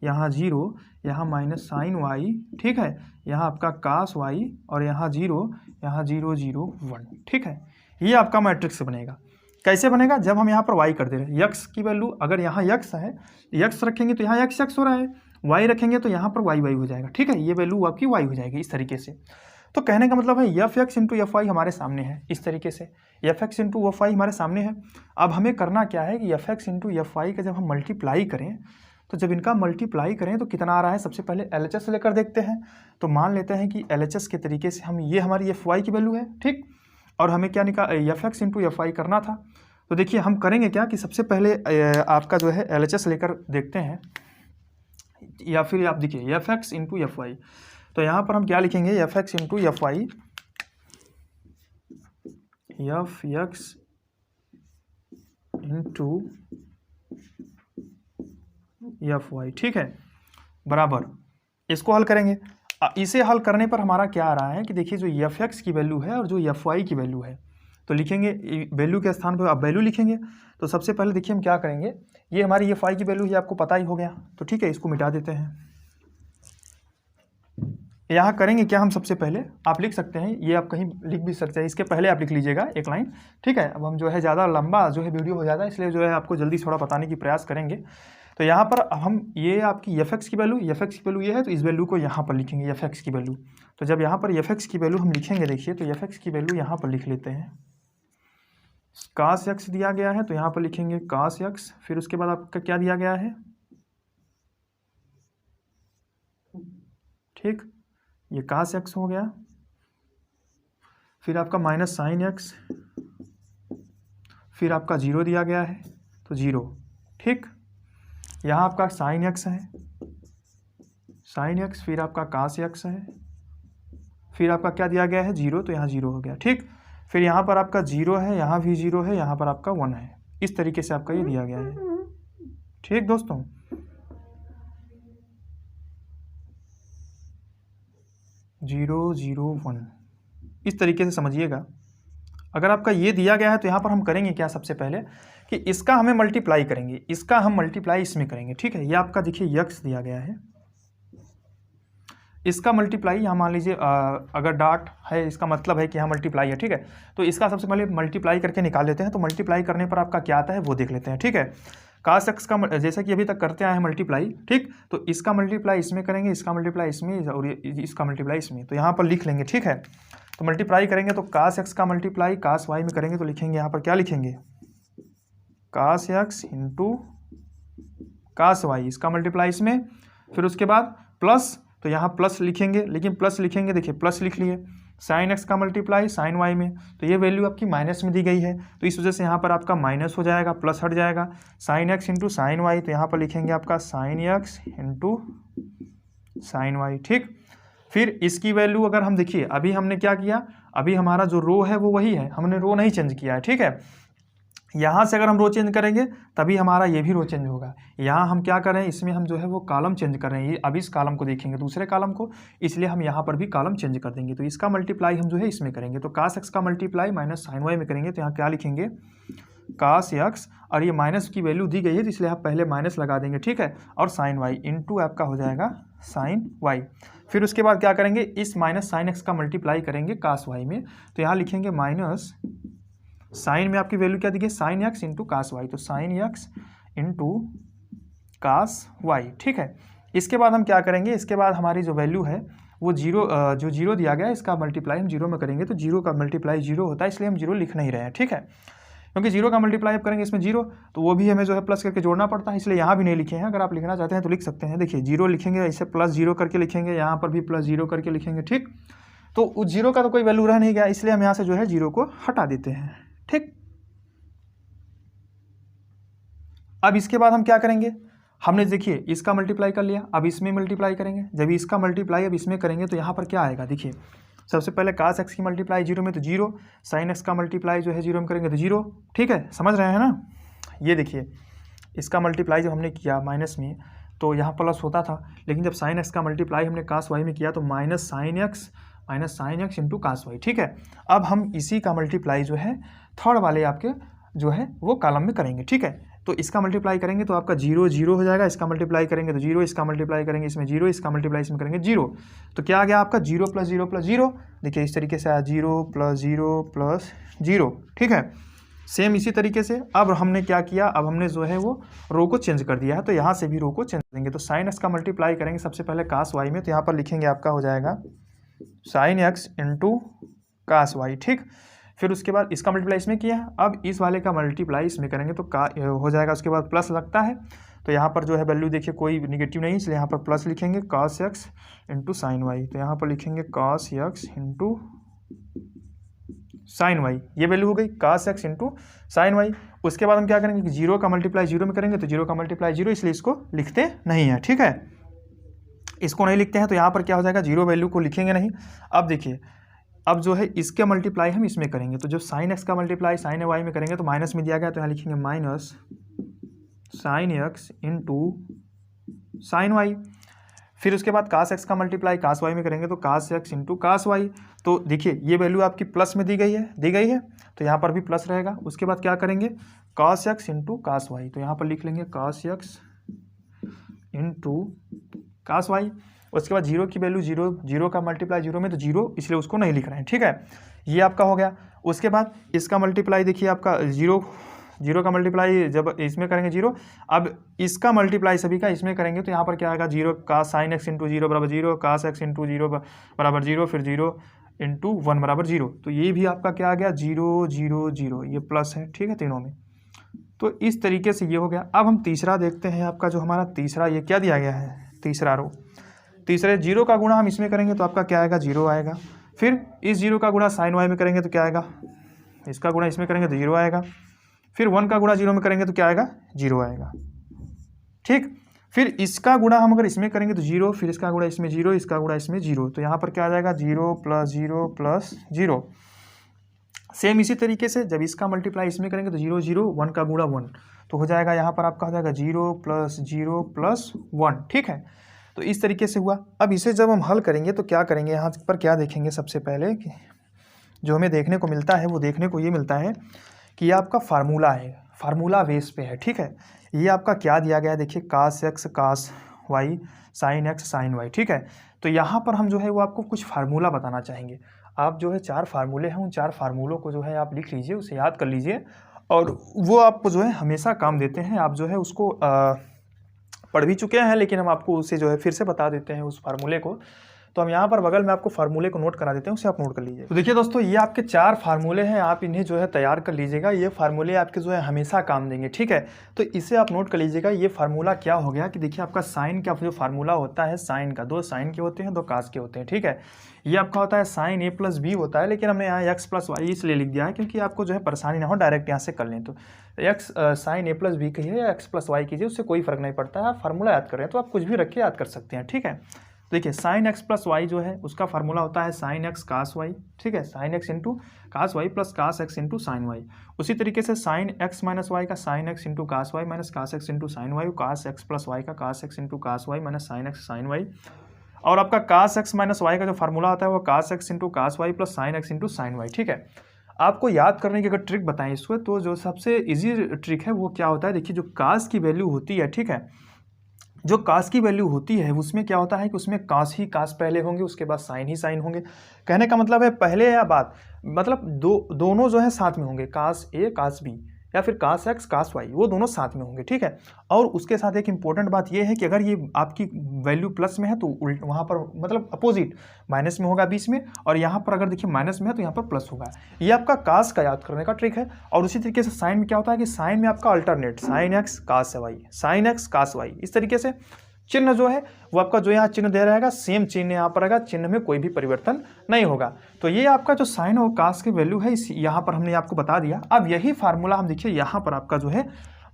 यहाँ 0, यहाँ माइनस साइन y, ठीक है, यहाँ आपका cos y और यहाँ 0, यहाँ 0, 0, 1, ठीक है। ये आपका मैट्रिक्स बनेगा। कैसे बनेगा, जब हम यहाँ पर y कर दे रहे हैं, x की वैल्यू अगर यहाँ x है, x रखेंगे तो यहाँ x हो रहा है, y रखेंगे तो यहाँ पर y हो जाएगा, ठीक है, ये वैल्यू आपकी y हो जाएगी इस तरीके से। तो कहने का मतलब है fx इंटू fy हमारे सामने है, इस तरीके से fx इंटू fy हमारे सामने है। अब हमें करना क्या है कि fx इंटू fy का जब हम मल्टीप्लाई करें, तो जब इनका मल्टीप्लाई करें तो कितना आ रहा है, सबसे पहले LHS लेकर देखते हैं। तो मान लेते हैं कि LHS के तरीके से हम ये हमारी fy की वैल्यू है, ठीक, और हमें क्या fx इंटू fy करना था। तो देखिए हम करेंगे क्या कि सबसे पहले आपका जो है LHS लेकर देखते हैं, या फिर आप देखिए fx इंटू fy, तो यहाँ पर हम क्या लिखेंगे fx into fy, fx into fy, ठीक है, बराबर इसको हल करेंगे। इसे हल करने पर हमारा क्या आ रहा है कि देखिए जो fx की वैल्यू है और जो fy की वैल्यू है, तो लिखेंगे वैल्यू के स्थान पर आप वैल्यू लिखेंगे। तो सबसे पहले देखिए हम क्या करेंगे, ये हमारी fy की वैल्यू ये आपको पता ही हो गया, तो ठीक है, इसको मिटा देते हैं। यहाँ करेंगे क्या हम, सबसे पहले आप लिख सकते हैं, ये आप कहीं लिख भी सकते हैं, इसके पहले आप लिख लीजिएगा एक लाइन, ठीक है। अब हम जो है ज़्यादा लंबा जो है वीडियो हो जाता है, इसलिए जो है आपको जल्दी थोड़ा बताने की प्रयास करेंगे। तो यहाँ पर अब हम ये आपकी एफ एक्स की वैल्यू ये है, तो इस वैल्यू को यहाँ पर लिखेंगे एफ एक्स की वैल्यू। तो जब यहाँ पर एफ एक्स की वैल्यू हम लिखेंगे, देखिए तो एफ एक्स की वैल्यू यहाँ पर लिख लेते हैं। कास एक्स दिया गया है तो यहाँ पर लिखेंगे कास एक्स, फिर उसके बाद आपका क्या दिया गया है, ठीक, ये कास एक्स हो गया, फिर आपका माइनस साइन एक्स, फिर आपका जीरो दिया गया है तो जीरो, ठीक। यहाँ आपका साइन एक्स है, साइन एक्स, फिर आपका कास एक्स है, फिर आपका क्या दिया गया है, जीरो, तो यहाँ जीरो हो गया, ठीक। फिर यहाँ पर आपका जीरो है, यहाँ भी जीरो है, यहाँ पर आपका वन है। इस तरीके से आपका ये दिया गया है, ठीक दोस्तों। जीरो जीरो वन, इस तरीके से समझिएगा। अगर आपका ये दिया गया है तो यहाँ पर हम करेंगे क्या, सबसे पहले कि इसका हमें मल्टीप्लाई करेंगे, इसका हम मल्टीप्लाई इसमें करेंगे, ठीक है। ये आपका देखिए यक्स दिया गया है, इसका मल्टीप्लाई यहाँ मान लीजिए अगर डॉट है, इसका मतलब है कि यहाँ मल्टीप्लाई है, ठीक है। तो इसका सबसे पहले मल्टीप्लाई करके निकाल लेते हैं। तो मल्टीप्लाई करने पर आपका क्या आता है वो देख लेते हैं, ठीक है। कास एक्स का जैसा कि अभी तक करते आए हैं मल्टीप्लाई, ठीक। तो इसका मल्टीप्लाई इसमें करेंगे, इसका मल्टीप्लाई इसमें, और इसका मल्टीप्लाई इसमें, तो यहाँ पर लिख लेंगे, ठीक है। तो मल्टीप्लाई करेंगे तो कास एक्स का मल्टीप्लाई कास वाई में करेंगे तो लिखेंगे यहाँ पर क्या लिखेंगे, कास एक्स इंटू कास वाई, इसका मल्टीप्लाई इसमें, फिर उसके बाद प्लस, तो यहाँ प्लस लिखेंगे, लेकिन प्लस लिखेंगे, देखिए प्लस लिख लिए, साइन एक्स का मल्टीप्लाई साइन वाई में, तो ये वैल्यू आपकी माइनस में दी गई है, तो इस वजह से यहाँ पर आपका माइनस हो जाएगा, प्लस हट जाएगा। Sine x into sine y, तो यहाँ पर लिखेंगे आपका sine x into sine y, ठीक। फिर इसकी वैल्यू अगर हम देखिए, अभी हमने क्या किया, अभी हमारा जो रो है वो वही है, हमने रो नहीं चेंज किया है, ठीक है। यहाँ से अगर हम रो चेंज करेंगे तभी हमारा ये भी रो चेंज होगा। यहाँ हम क्या कर रहे हैं, इसमें हम जो है वो कॉलम चेंज कर रहे हैं, ये अब इस कॉलम को देखेंगे दूसरे कॉलम को, इसलिए हम यहाँ पर भी कॉलम चेंज कर देंगे। तो इसका मल्टीप्लाई हम जो है इसमें करेंगे, तो कास एक्स का मल्टीप्लाई माइनस साइन वाई में करेंगे, तो यहाँ क्या लिखेंगे, कास एक्स, और ये माइनस की वैल्यू दी गई है तो इसलिए आप पहले माइनस लगा देंगे, ठीक है। और साइन वाई इंटू आपका हो जाएगा साइन वाई। फिर उसके बाद क्या करेंगे, इस माइनस साइन एक्स का मल्टीप्लाई करेंगे कास वाई में, तो यहाँ लिखेंगे माइनस साइन में आपकी वैल्यू क्या दी गई, sine x into cos y, तो sine x into cos y, ठीक है। इसके बाद हम क्या करेंगे, इसके बाद हमारी जो वैल्यू है वो जीरो, जो जीरो दिया गया है इसका मल्टीप्लाई हम जीरो में करेंगे, तो जीरो का मल्टीप्लाई जीरो होता है, इसलिए हम जीरो लिख नहीं रहे हैं, ठीक है। क्योंकि जीरो का मल्टीप्लाई आप करेंगे इसमें जीरो, तो वो भी हमें जो है प्लस करके जोड़ना पड़ता है, इसलिए यहाँ भी नहीं लिखे हैं। अगर आप लिखना चाहते हैं तो लिख सकते हैं, देखिए जीरो लिखेंगे, इसे प्लस जीरो करके लिखेंगे, यहाँ पर भी प्लस जीरो करके लिखेंगे, ठीक। तो उस जीरो का तो कोई वैल्यू रह नहीं गया, इसलिए हम यहाँ से जो है जीरो को हटा देते हैं, ठीक। अब इसके बाद हम क्या करेंगे, हमने देखिए इसका मल्टीप्लाई कर लिया, अब इसमें मल्टीप्लाई करेंगे, जब इसका मल्टीप्लाई अब इसमें करेंगे तो यहाँ पर क्या आएगा, देखिए सबसे पहले कास एक्स की मल्टीप्लाई जीरो में तो जीरो, साइन एक्स का मल्टीप्लाई जो है जीरो में करेंगे तो जीरो, ठीक है, समझ रहे हैं ना। ये देखिए इसका मल्टीप्लाई जब हमने किया माइनस में तो यहाँ प्लस होता था, लेकिन जब साइन एक्स का मल्टीप्लाई हमने कास वाई में किया तो minus sine x into cos y, ठीक है। अब हम इसी का मल्टीप्लाई जो है थर्ड वाले आपके जो है वो कॉलम में करेंगे, ठीक है। तो इसका मल्टीप्लाई करेंगे तो आपका जीरो जीरो हो जाएगा, इसका मल्टीप्लाई करेंगे तो जीरो, इसका मल्टीप्लाई करेंगे इसमें जीरो, इसका मल्टीप्लाई इसमें करेंगे जीरो, तो क्या आ गया आपका zero plus zero plus zero, देखिए इस तरीके से आया जीरो प्लस जीरो, ठीक है। सेम इसी तरीके से अब हमने क्या किया, अब हमने जो है वो रो को चेंज कर दिया है, तो यहाँ से भी रो को चेंज करेंगे। तो साइन एक्स का मल्टीप्लाई करेंगे सबसे पहले कास वाई में, तो यहाँ पर लिखेंगे आपका हो जाएगा sine x into cos y, ठीक। फिर उसके बाद इसका मल्टीप्लाई इसमें किया है, अब इस वाले का मल्टीप्लाई इसमें करेंगे तो का हो जाएगा, उसके बाद प्लस लगता है, तो यहाँ पर जो है वैल्यू देखिए कोई निगेटिव नहीं, इसलिए यहाँ पर प्लस लिखेंगे कास एक्स इंटू साइन वाई, तो यहाँ पर लिखेंगे कास एक्स इंटू साइन वाई, ये वैल्यू हो गई कास एक्स इंटू साइन वाई। उसके बाद हम क्या करेंगे कि जीरो का मल्टीप्लाई जीरो में करेंगे, तो जीरो का मल्टीप्लाई जीरो, इसलिए इसको लिखते नहीं है, ठीक है, इसको नहीं लिखते हैं, तो यहाँ पर क्या हो जाएगा, जीरो वैल्यू को लिखेंगे नहीं। अब देखिए अब जो है इसके मल्टीप्लाई हम इसमें करेंगे, तो जब साइन एक्स का मल्टीप्लाई साइन वाई में करेंगे तो माइनस में दिया गया, तो यहाँ लिखेंगे minus sine x into sine y. फिर उसके बाद कास एक्स का मल्टीप्लाई कास वाई में करेंगे तो cos x into cos y, तो देखिए ये वैल्यू आपकी प्लस में दी गई है, तो यहाँ पर भी प्लस रहेगा। उसके बाद क्या करेंगे, कास एक्स इंटू कास वाई, तो यहाँ पर लिख लेंगे कास एक्स इंटू कास वाई। उसके बाद जीरो की वैल्यू जीरो, जीरो का मल्टीप्लाई जीरो में तो जीरो, इसलिए उसको नहीं लिख रहे हैं, ठीक है। ये आपका हो गया। उसके बाद इसका मल्टीप्लाई देखिए आपका जीरो, जीरो का मल्टीप्लाई जब इसमें करेंगे जीरो, अब इसका मल्टीप्लाई सभी का इसमें करेंगे तो यहाँ पर क्या आएगा, जीरो का साइन एक्स इंटू जीरो बराबर जीरो, कास एक्स इंटू जीरो बराबर जीरो, फिर जीरो इंटू वन बराबर जीरो। तो ये भी आपका क्या आ गया, जीरो जीरो जीरो, ये प्लस है, ठीक है, तीनों में। तो इस तरीके से ये हो गया। अब हम तीसरा देखते हैं, आपका जो हमारा तीसरा ये क्या दिया गया है, तीसरा रो, तीसरे जीरो का गुणा हम इसमें करेंगे तो आपका क्या आएगा, जीरो आएगा। फिर इस जीरो का गुणा साइन वाई में करेंगे तो क्या आएगा, इसका गुणा इसमें करेंगे तो जीरो आएगा। फिर वन का गुणा जीरो में करेंगे तो क्या आएगा, जीरो आएगा, ठीक। फिर इसका गुणा हम अगर इसमें करेंगे तो जीरो, फिर इसका गुणा इसमें जीरो, इसका गुणा इसमें जीरो, तो यहाँ पर क्या आ जाएगा, जीरो प्लस जीरो। सेम इसी तरीके से जब इसका मल्टीप्लाई इसमें करेंगे तो जीरो जीरो, वन का गुणा वन, तो हो जाएगा यहाँ पर आपका हो जाएगा जीरो प्लस वन, ठीक है। तो इस तरीके से हुआ। अब इसे जब हम हल करेंगे तो क्या करेंगे, यहाँ पर क्या देखेंगे, सबसे पहले कि जो हमें देखने को मिलता है वो देखने को ये मिलता है कि ये आपका फार्मूला है, फार्मूला बेस पे है, ठीक है। ये आपका क्या दिया गया है, देखिए cos x cos y, sine x sine y, ठीक है। तो यहाँ पर हम जो है वो आपको कुछ फार्मूला बताना चाहेंगे। आप जो है 4 फार्मूले हैं, उन 4 फार्मूलों को जो है आप लिख लीजिए, उसे याद कर लीजिए, और वो आपको जो है हमेशा काम देते हैं। आप जो है उसको पढ़ भी चुके हैं, लेकिन हम आपको उसे जो है फिर से बता देते हैं उस फार्मूले को। तो हम यहाँ पर बगल में आपको फार्मूले को नोट करा देते हैं, उसे आप नोट कर लीजिए। तो देखिए दोस्तों, ये आपके 4 फार्मूले हैं, आप इन्हें जो है तैयार कर लीजिएगा। ये फार्मूले आपके जो है हमेशा काम देंगे, ठीक है। तो इसे आप नोट कर लीजिएगा। ये फार्मूला क्या हो गया कि देखिए आपका साइन का जो फार्मूला होता है, साइन का 2 साइन के होते हैं, 2 कास के होते हैं, ठीक है। ये आपका होता है साइन ए प्लस बी होता है, लेकिन हमने यहाँ एक्स प्लस वाई इसलिए लिख दिया है क्योंकि आपको जो है परेशानी ना हो, डायरेक्ट यहाँ से कर लें। तो एक्स साइन ए प्लस बी कहिए या एक्स प्लस वाई कीजिए, उससे कोई फर्क नहीं पड़ता है। आप फार्मूला याद कर रहे हैं तो आप कुछ भी रख के याद कर सकते हैं, ठीक है। देखिए साइन एक्स प्लस वाई जो है उसका फार्मूला होता है साइन एक्स कास वाई, ठीक है, sine x into cos y plus cos x into sine y. उसी तरीके से साइन एक्स माइनस वाई का sine x into cos y minus cos x into sine y, cos x plus y का cos x into cos y minus sine x sine y. और आपका कास x minus y का जो formula होता है वो cos x into cos y plus sine x into sine y, ठीक है। आपको याद करने की अगर ट्रिक बताएं इसको, तो जो सबसे इजी ट्रिक है वो क्या होता है, देखिए जो कास की वैल्यू होती है, ठीक है, जो कास की वैल्यू होती है उसमें क्या होता है कि उसमें कास ही कास पहले होंगे, उसके बाद साइन ही साइन होंगे। कहने का मतलब है पहले या बाद, मतलब दोनों जो है साथ में होंगे, कास ए कास बी या फिर कास एक्स कास वाई, वो दोनों साथ में होंगे, ठीक है। और उसके साथ एक इंपॉर्टेंट बात ये है कि अगर ये आपकी वैल्यू प्लस में है तो उल्ट वहाँ पर मतलब अपोजिट माइनस में होगा बीच में, और यहाँ पर अगर देखिए माइनस में है तो यहाँ पर प्लस होगा। ये आपका कास का याद करने का ट्रिक है। और उसी तरीके से साइन में क्या होता है कि साइन में आपका alternate sign x cos y, sine x cos Y, इस तरीके से चिन्ह जो है वो आपका जो यहाँ चिन्ह दे रहेगा सेम चिन्ह यहाँ पर रहेगा, चिन्ह में कोई भी परिवर्तन नहीं होगा। तो ये आपका जो साइन और कास की वैल्यू है इस यहाँ पर हमने आपको बता दिया। अब यही फार्मूला हम देखिए यहाँ पर आपका जो है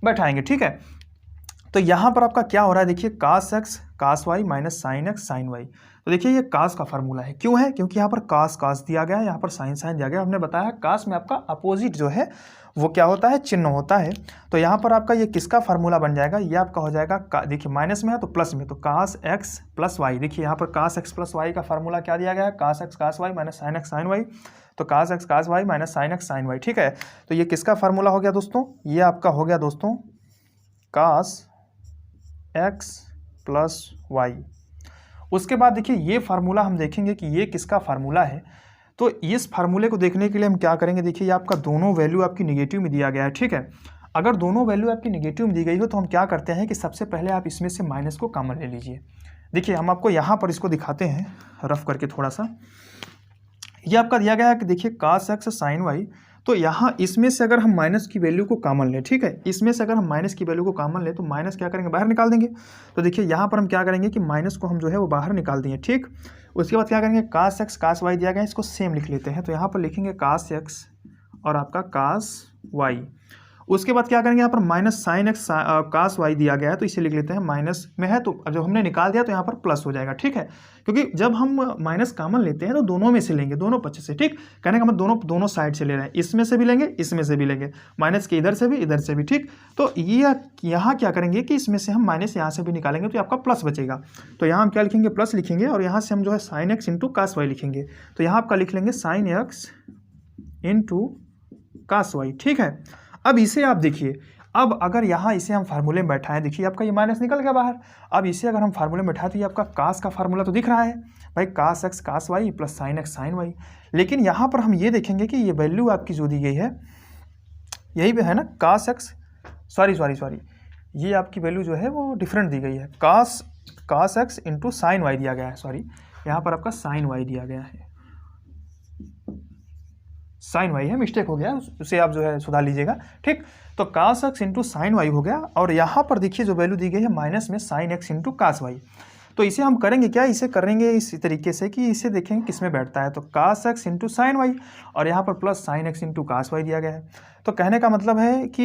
बैठाएंगे, ठीक है। तो यहाँ पर आपका क्या हो रहा है, देखिए cos x cos y minus sine x sine y. तो देखिए ये कास का फार्मूला है, क्यों है, क्योंकि यहाँ पर कास कास दिया गया है, यहाँ पर साइन साइन दिया गया। हमने बताया कास में आपका अपोजिट जो है वो क्या होता है, चिन्ह होता है। तो यहाँ पर आपका ये किसका फार्मूला बन जाएगा, ये आपका हो जाएगा, देखिए माइनस में है तो प्लस में, तो कास एक्स प्लस वाई। देखिए यहाँ पर कास एक्स प्लस वाई का फार्मूला क्या दिया गया है, cos x cos y minus sine x sine y. तो cos x cos y minus sine x sine y, ठीक है। तो ये किसका फार्मूला हो गया दोस्तों, ये आपका हो गया दोस्तों कास एक्स प्लस वाई। उसके बाद देखिए ये फार्मूला हम देखेंगे कि ये किसका फार्मूला है। तो इस फार्मूले को देखने के लिए हम क्या करेंगे, देखिए ये आपका दोनों वैल्यू आपकी निगेटिव में दिया गया है, ठीक है। अगर दोनों वैल्यू आपकी निगेटिव में दी गई हो तो हम क्या करते हैं कि सबसे पहले आप इसमें से माइनस को कॉमन ले लीजिए। देखिए हम आपको यहाँ पर इसको दिखाते हैं रफ करके थोड़ा सा। ये आपका दिया गया है कि देखिए कास एक्स साइन वाई, तो यहाँ इसमें से अगर हम माइनस की वैल्यू को कॉमन लें, ठीक है, इसमें से अगर हम माइनस की वैल्यू को कॉमन लें तो माइनस क्या करेंगे, बाहर निकाल देंगे। तो देखिए यहाँ पर हम क्या करेंगे कि माइनस को हम जो है वो बाहर निकाल देंगे, ठीक। उसके बाद क्या करेंगे, कास एक्स कास वाई दिया गया है, इसको सेम लिख लेते हैं। तो यहाँ पर लिखेंगे कास एक्स और आपका कास वाई। उसके बाद क्या करेंगे, यहाँ पर minus sine x cos y दिया गया है तो इसे लिख लेते हैं, माइनस में है तो जब हमने निकाल दिया तो यहाँ पर प्लस हो जाएगा, ठीक है। क्योंकि जब हम माइनस कॉमन लेते हैं तो दोनों में से लेंगे, दोनों पक्ष से, ठीक। कहने का मतलब दोनों साइड से ले रहे हैं, इसमें से भी लेंगे इसमें से भी लेंगे, माइनस के इधर से भी, ठीक। तो ये यहाँ क्या करेंगे कि इसमें से हम माइनस यहाँ से भी निकालेंगे तो आपका प्लस बचेगा। तो यहाँ हम क्या लिखेंगे, प्लस लिखेंगे, और यहाँ से हम जो है sine x into cos y लिखेंगे। तो यहाँ आपका लिख लेंगे sine x into cos y, ठीक है। अब इसे आप देखिए, अब अगर यहाँ इसे हम फार्मूले में बैठाएं, देखिए आपका ये माइनस निकल गया बाहर। अब इसे अगर हम फार्मूले में बैठाएं तो ये आपका कास का फार्मूला तो दिख रहा है भाई, cos x cos y plus sine x sine y. लेकिन यहाँ पर हम ये देखेंगे कि ये वैल्यू आपकी जो दी गई है यही पे है ना, कास एक्स, सॉरी ये आपकी वैल्यू जो है वो डिफरेंट दी गई है, cos x into sine Y दिया गया है, सॉरी यहाँ पर आपका साइन वाई दिया गया है, साइन वाई है, मिस्टेक हो गया, उसे आप जो है सुधार लीजिएगा। ठीक, तो cos x into sine Y हो गया, और यहाँ पर देखिए जो वैल्यू दी गई है माइनस में sine x into cos y. तो इसे हम करेंगे क्या, इसे करेंगे इस तरीके से कि इसे देखेंगे किस में बैठता है, तो cos x into sine y और यहाँ पर plus sine x into cos y दिया गया है। तो कहने का मतलब है कि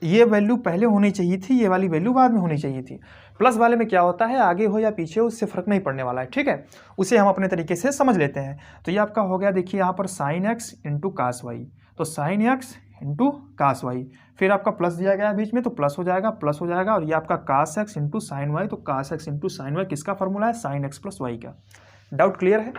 ये वैल्यू पहले होनी चाहिए थी, ये वाली वैल्यू बाद में होनी चाहिए थी। प्लस वाले में क्या होता है, आगे हो या पीछे हो उससे फ़र्क नहीं पड़ने वाला है। ठीक है, उसे हम अपने तरीके से समझ लेते हैं। तो ये आपका हो गया, देखिए यहाँ पर sine x into cos y, तो sine x into cos y, फिर आपका प्लस दिया गया है बीच में तो प्लस हो जाएगा, और ये आपका कास एक्स इंटू साइन वाई, तो cos x into sine Y किसका फॉर्मूला है, साइन एक्स प्लस वाई का। डाउट क्लियर है?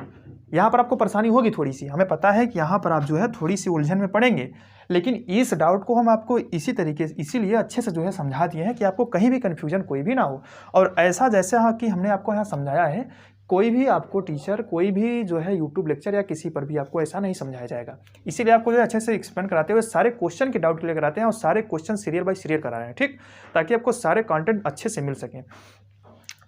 यहाँ पर आपको परेशानी होगी थोड़ी सी, हमें पता है कि यहाँ पर आप जो है थोड़ी सी उलझन में पड़ेंगे, लेकिन इस डाउट को हम आपको इसी तरीके से इसीलिए अच्छे से जो है समझा दिए हैं कि आपको कहीं भी कन्फ्यूजन कोई भी ना हो। और ऐसा जैसा कि हमने आपको यहाँ समझाया है, कोई भी आपको टीचर कोई भी जो है यूट्यूब लेक्चर या किसी पर भी आपको ऐसा नहीं समझाया जाएगा। इसीलिए आपको जो है अच्छे से एक्सप्लेन कराते हुए सारे क्वेश्चन के डाउट क्लियर कराते हैं और सारे क्वेश्चन सीरियल बाय सीरियल करा रहे हैं। ठीक, ताकि आपको सारे कंटेंट अच्छे से मिल सकें।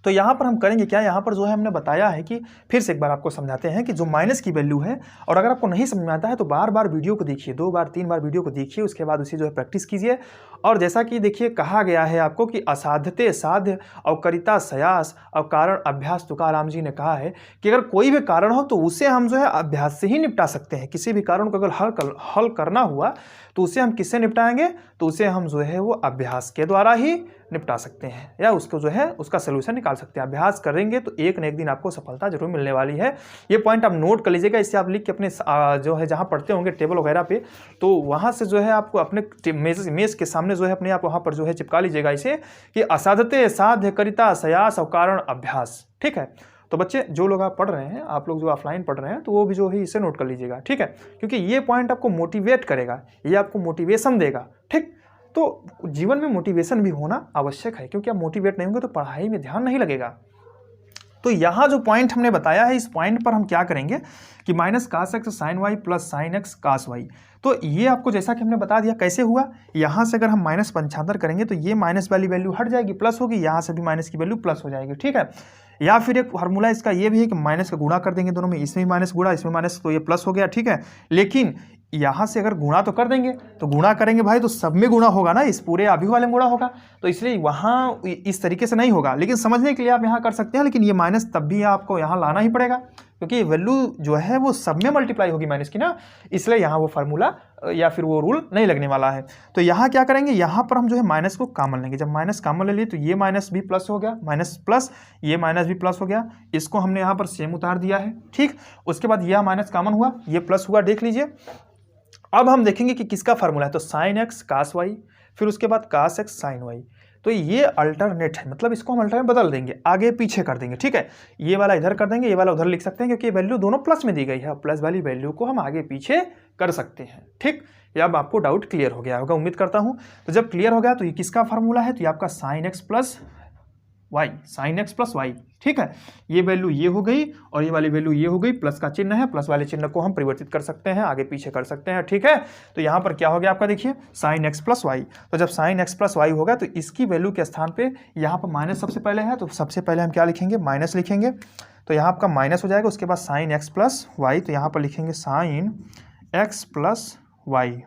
तो यहाँ पर हम करेंगे क्या, यहाँ पर जो है हमने बताया है कि फिर से एक बार आपको समझाते हैं कि जो माइनस की वैल्यू है, और अगर आपको नहीं समझ में आता है तो बार बार वीडियो को देखिए, 2 बार 3 बार वीडियो को देखिए, उसके बाद उसे जो है प्रैक्टिस कीजिए। और जैसा कि देखिए कहा गया है आपको कि असाध्यते साध्य और करिता सयास और कारण अभ्यास, तुकाराम जी ने कहा है कि अगर कोई भी कारण हो तो उसे हम जो है अभ्यास से ही निपटा सकते हैं। किसी भी कारण को अगर हल करना हुआ तो उसे हम किससे निपटाएंगे, तो उसे हम जो है वो अभ्यास के द्वारा ही निपटा सकते हैं, या उसको जो है उसका सलूशन निकाल सकते हैं। अभ्यास करेंगे तो एक न एक दिन आपको सफलता जरूर मिलने वाली है। ये पॉइंट आप नोट कर लीजिएगा, इससे आप लिख के अपने जो है जहाँ पढ़ते होंगे टेबल वगैरह पे, तो वहाँ से जो है आपको अपने मेज के सामने जो है अपने आप वहाँ पर जो है चिपका लीजिएगा इसे कि असाध्यते साध्य करिता सयास और कारण अभ्यास। ठीक है, तो बच्चे जो लोग आप पढ़ रहे हैं, आप लोग जो ऑफलाइन पढ़ रहे हैं, तो वो भी जो है इसे नोट कर लीजिएगा। ठीक है, क्योंकि ये पॉइंट आपको मोटिवेट करेगा, ये आपको मोटिवेशन देगा। ठीक, तो जीवन में मोटिवेशन भी होना आवश्यक है, क्योंकि आप मोटिवेट नहीं होंगे तो पढ़ाई में ध्यान नहीं लगेगा। तो यहाँ जो पॉइंट हमने बताया है, इस पॉइंट पर हम क्या करेंगे कि minus cos x sine y plus sine x cos y. तो ये आपको जैसा कि हमने बता दिया कैसे हुआ, यहाँ से अगर हम माइनस 75 करेंगे तो ये माइनस वाली वैल्यू हट जाएगी, प्लस होगी, यहाँ से भी माइनस की वैल्यू प्लस हो जाएगी। ठीक है, या फिर एक फार्मूला इसका ये भी है कि माइनस का गुणा कर देंगे दोनों में, इसमें माइनस गुणा इसमें माइनस, तो ये प्लस हो गया। ठीक है, लेकिन यहाँ से अगर गुणा तो कर देंगे, तो गुणा करेंगे भाई तो सब में गुणा होगा ना, इस पूरे अभी वाले में गुणा होगा, तो इसलिए वहाँ इस तरीके से नहीं होगा। लेकिन समझने के लिए आप यहाँ कर सकते हैं, लेकिन ये माइनस तब भी आपको यहाँ लाना ही पड़ेगा, क्योंकि वैल्यू जो है वो सब में मल्टीप्लाई होगी माइनस की ना, इसलिए यहाँ वो फार्मूला या फिर वो रूल नहीं लगने वाला है। तो यहाँ क्या करेंगे, यहाँ पर हम जो है माइनस को कॉमन लेंगे। जब माइनस कॉमन ले लिए तो ये माइनस भी प्लस हो गया, माइनस प्लस ये माइनस भी प्लस हो गया, इसको हमने यहाँ पर सेम उतार दिया है। ठीक, उसके बाद यह माइनस कॉमन हुआ, ये प्लस हुआ, देख लीजिए। अब हम देखेंगे कि किसका फार्मूला है, तो साइन एक्स कास वाई, फिर उसके बाद कास एक्स साइन वाई। तो ये अल्टरनेट है, मतलब इसको हम अल्टरनेट बदल देंगे, आगे पीछे कर देंगे। ठीक है, ये वाला इधर कर देंगे, ये वाला उधर लिख सकते हैं, क्योंकि ये वैल्यू दोनों प्लस में दी गई है, प्लस वाली वैल्यू को हम आगे पीछे कर सकते हैं। ठीक, ये अब आपको डाउट क्लियर हो गया होगा, उम्मीद करता हूँ। तो जब क्लियर हो गया तो ये किसका फार्मूला है, तो ये आपका sine x plus y, sine x plus y. ठीक है, ये वैल्यू ये हो गई और ये वाली वैल्यू ये हो गई, प्लस का चिन्ह है, प्लस वाले चिन्ह को हम परिवर्तित कर सकते हैं, आगे पीछे कर सकते हैं। ठीक है, तो यहाँ पर क्या हो गया आपका, देखिए साइन एक्स प्लस वाई। तो जब साइन एक्स प्लस वाई होगा तो इसकी वैल्यू के स्थान पे यहाँ पर माइनस सबसे पहले है, तो सबसे पहले हम क्या लिखेंगे, माइनस लिखेंगे। तो यहाँ आपका माइनस हो जाएगा, उसके बाद साइन एक्स प्लस वाई, तो यहाँ पर लिखेंगे साइन एक्स प्लस वाई।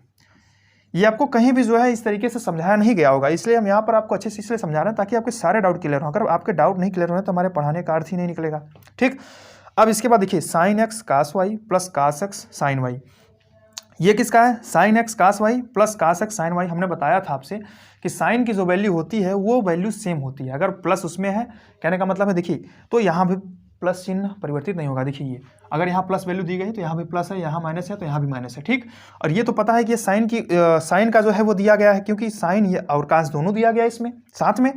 ये आपको कहीं भी जो है इस तरीके से समझाया नहीं गया होगा, इसलिए हम यहाँ पर आपको अच्छे से इसलिए समझा रहे हैं ताकि आपके सारे डाउट क्लियर हो। अगर आपके डाउट नहीं क्लियर हो तो हमारे पढ़ाने का अर्थ ही नहीं निकलेगा। ठीक, अब इसके बाद देखिए sine x cos y plus cos x sine y, ये किसका है, sine x cos y plus cos x sine y. हमने बताया था आपसे कि साइन की जो वैल्यू होती है वो वैल्यू सेम होती है, अगर प्लस उसमें है, कहने का मतलब है देखिए, तो यहाँ भी प्लस चिन्ह परिवर्तित नहीं होगा। देखिए ये अगर यहाँ प्लस वैल्यू दी गई है तो यहाँ भी प्लस है, यहाँ माइनस है तो यहाँ भी माइनस है। ठीक, और ये तो पता है कि ये साइन का जो है वो दिया गया है, क्योंकि साइन ये और कास दोनों दिया गया है इसमें साथ में,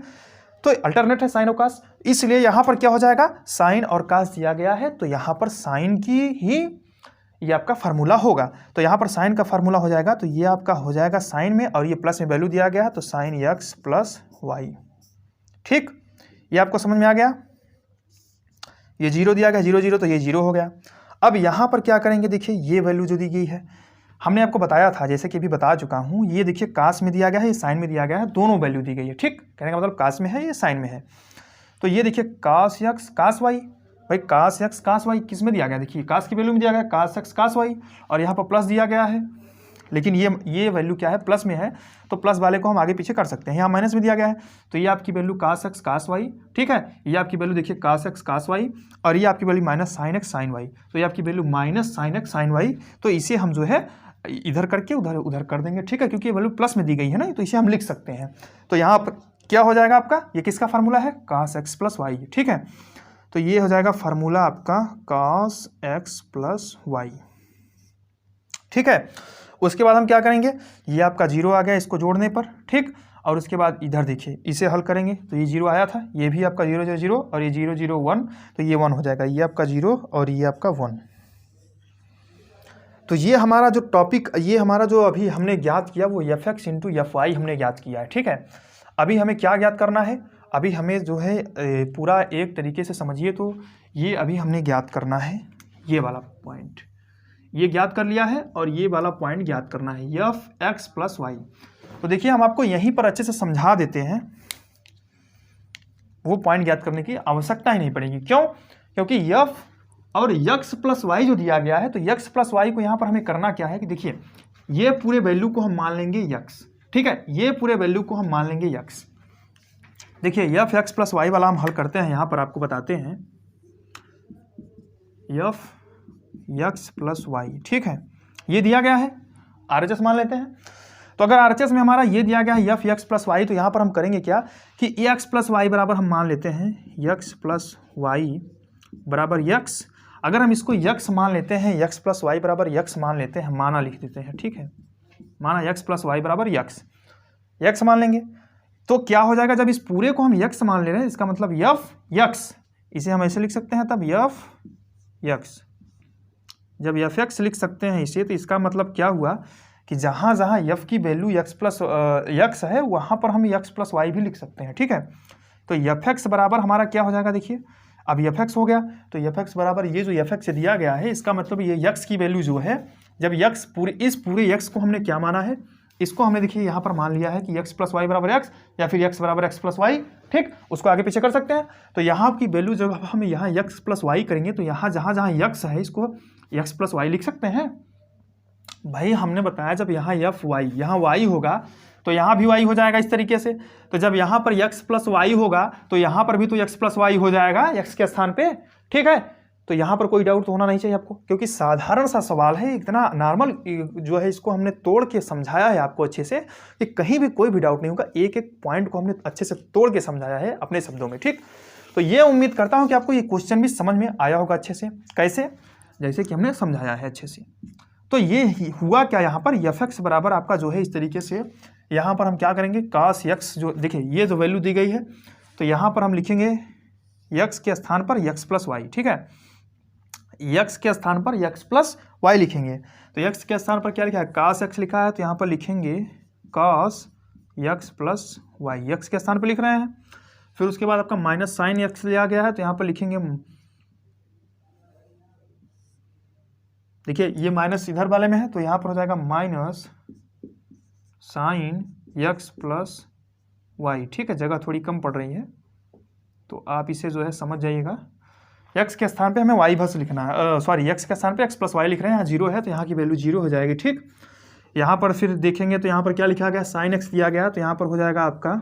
तो अल्टरनेट है साइन और कास, इसलिए यहाँ पर क्या हो जाएगा, साइन और कास दिया गया है तो यहाँ पर साइन की ही ये आपका फार्मूला होगा। तो यहाँ पर साइन का फार्मूला हो जाएगा, तो ये आपका हो जाएगा साइन में, और ये प्लस में वैल्यू दिया गया है तो साइन एक्स प्लस वाई। ठीक, ये आपको समझ में आ गया। ये जीरो दिया गया, जीरो जीरो, तो ये जीरो हो गया। अब यहाँ पर क्या करेंगे, देखिए ये वैल्यू जो दी गई है, हमने आपको बताया था, जैसे कि अभी बता चुका हूँ, ये देखिए कास में दिया गया है, ये साइन में दिया गया है, दोनों वैल्यू दी गई है। ठीक, कहने का मतलब कास में है, ये साइन में है। तो ये देखिए कास एक्स कास वाई, भाई कास एक्स कास वाई किस में दिया गया, देखिए कास की वैल्यू में दिया गया कास एक्स कास वाई, और यहाँ पर प्लस दिया गया है, लेकिन ये वैल्यू क्या है, प्लस में है, तो प्लस वाले को हम आगे पीछे कर सकते हैं। यहाँ माइनस में दिया गया है, तो ये आपकी वैल्यू कास एक्स कास वाई। ठीक है, ये आपकी वैल्यू देखिए कास एक्स कास वाई, और ये आपकी value minus sine x sine y, तो ये आपकी value minus sine x sine y. तो इसे हम जो है इधर करके उधर उधर कर देंगे। ठीक है, क्योंकि ये वैल्यू प्लस में दी गई है ना, तो इसे हम लिख सकते हैं। तो यहाँ पर क्या हो जाएगा आपका, ये किसका फार्मूला है, कास एक्स प्लस वाई। ठीक है, तो ये हो जाएगा फार्मूला आपका कास एक्स प्लस वाई। ठीक है, उसके बाद हम क्या करेंगे, ये आपका जीरो आ गया इसको जोड़ने पर। ठीक, और उसके बाद इधर देखिए इसे हल करेंगे, तो ये जीरो आया था, ये भी आपका जीरो जीरो जीरो, और ये जीरो जीरो वन, तो ये वन हो जाएगा, ये आपका जीरो और ये आपका वन। तो ये हमारा जो टॉपिक, ये हमारा जो अभी हमने ज्ञात किया वो f x into f y हमने ज्ञात किया है। ठीक है, अभी हमें क्या ज्ञात करना है, अभी हमें जो है पूरा एक तरीके से समझिए, तो ये अभी हमने ज्ञात करना है ये वाला पॉइंट, ये ज्ञात कर लिया है, और ये वाला पॉइंट ज्ञात करना है एफ एक्स प्लस वाई। तो देखिए हम आपको यहीं पर अच्छे से समझा देते हैं, वो पॉइंट ज्ञात करने की आवश्यकता ही नहीं पड़ेगी। क्यों, क्योंकि एफ और यक्स प्लस वाई जो दिया गया है, तो यक्स प्लस वाई को यहाँ पर हमें करना क्या है कि देखिए ये पूरे वैल्यू को हम मान लेंगे यक्स। ठीक है, ये पूरे वैल्यू को हम मान लेंगे यक्स। देखिए एफ एक्स प्लस वाई वाला हम हल करते हैं, यहाँ पर आपको बताते हैं एफ एक्स प्लस वाई। ठीक है, ये दिया गया है, आरएचएस मान लेते हैं। तो अगर आरएचएस में हमारा ये दिया गया है एफ एक्स प्लस वाई, तो यहाँ पर हम करेंगे क्या कि एक्स प्लस वाई बराबर हम मान लेते हैं एक्स प्लस वाई बराबर यक्स। अगर हम इसको यक्स मान लेते हैं, यक्स प्लस वाई बराबर यक्स मान लेते हैं, माना लिख देते हैं। ठीक है, माना यक्स प्लस वाई बराबर यक्स, यक्स मान लेंगे, तो क्या हो जाएगा, जब इस पूरे को हम यक्स मान ले रहे हैं, इसका मतलब यफ यक्स, इसे हम ऐसे लिख सकते हैं, तब यफ यक्स। जब एफ एक्स लिख सकते हैं इसे, तो इसका मतलब क्या हुआ कि जहाँ जहाँ यफ की वैल्यू एक्स प्लस यक्स है, वहाँ पर हम यक्स प्लस वाई भी लिख सकते हैं। ठीक है, तो एफ एक्स बराबर हमारा क्या हो जाएगा, देखिए अब एफ एक्स हो गया, तो एफ एक्स बराबर ये जो एफ एक्स दिया गया है, इसका मतलब ये यक्स की वैल्यू जो है, जब यक्स इस पूरे यक्स को हमने क्या माना है, इसको हमने देखिए यहाँ पर मान लिया है कि एक्स प्लस वाई बराबर एक्स, या फिर एक्स बराबर एक्स प्लस वाई। ठीक, उसको आगे पीछे कर सकते हैं। तो यहाँ की वैल्यू जब हम यहाँ एक्स प्लस वाई करेंगे, तो यहाँ जहाँ जहाँ यक्स है, इसको एक्स प्लस वाई लिख सकते हैं। भाई हमने बताया जब यहाँ एफ वाई, यहाँ वाई होगा, तो यहाँ भी वाई हो जाएगा इस तरीके से। तो जब यहाँ पर एक्स प्लस वाई होगा, तो यहाँ पर भी तो एक्स प्लस वाई हो जाएगा एक्स के स्थान पे। ठीक है, तो यहाँ पर कोई डाउट तो होना नहीं चाहिए आपको, क्योंकि साधारण सा सवाल है, इतना नॉर्मल जो है, इसको हमने तोड़ के समझाया है आपको अच्छे से, कि कहीं भी कोई भी डाउट नहीं होगा। एक एक पॉइंट को हमने अच्छे से तोड़ के समझाया है अपने शब्दों में। ठीक, तो ये उम्मीद करता हूँ कि आपको ये क्वेश्चन भी समझ में आया होगा अच्छे से, कैसे, जैसे कि हमने समझाया है अच्छे से। तो ये हुआ क्या, यहाँ पर एफ एक्स बराबर आपका जो है इस तरीके से, यहाँ पर हम क्या करेंगे, कास यक्स, जो देखिए ये जो वैल्यू दी गई है, तो यहाँ पर हम लिखेंगे यक्स के स्थान पर यक्स प्लस वाई। ठीक है, यक्स के स्थान पर यक्स प्लस वाई लिखेंगे। तो यक्स के स्थान पर क्या लिखा है, कास एक्स लिखा है, तो यहाँ पर लिखेंगे कास यक्स प्लस वाई, यक्स के स्थान पर लिख रहे हैं। फिर उसके बाद आपका माइनस साइन एक्स लिया गया है, तो यहाँ पर लिखेंगे, देखिए ये माइनस इधर वाले में है, तो यहाँ पर हो जाएगा minus sine x plus y. ठीक है, जगह थोड़ी कम पड़ रही है, तो आप इसे जो है समझ जाइएगा। एक्स के स्थान पे हमें वाई बस लिखना है, सॉरी एक्स के स्थान पे एक्स प्लस वाई लिख रहे हैं, यहाँ जीरो है, तो यहाँ की वैल्यू जीरो हो जाएगी। ठीक, यहाँ पर फिर देखेंगे तो यहाँ पर क्या लिखा गया, साइन एक्स दिया गया, तो यहाँ पर हो जाएगा आपका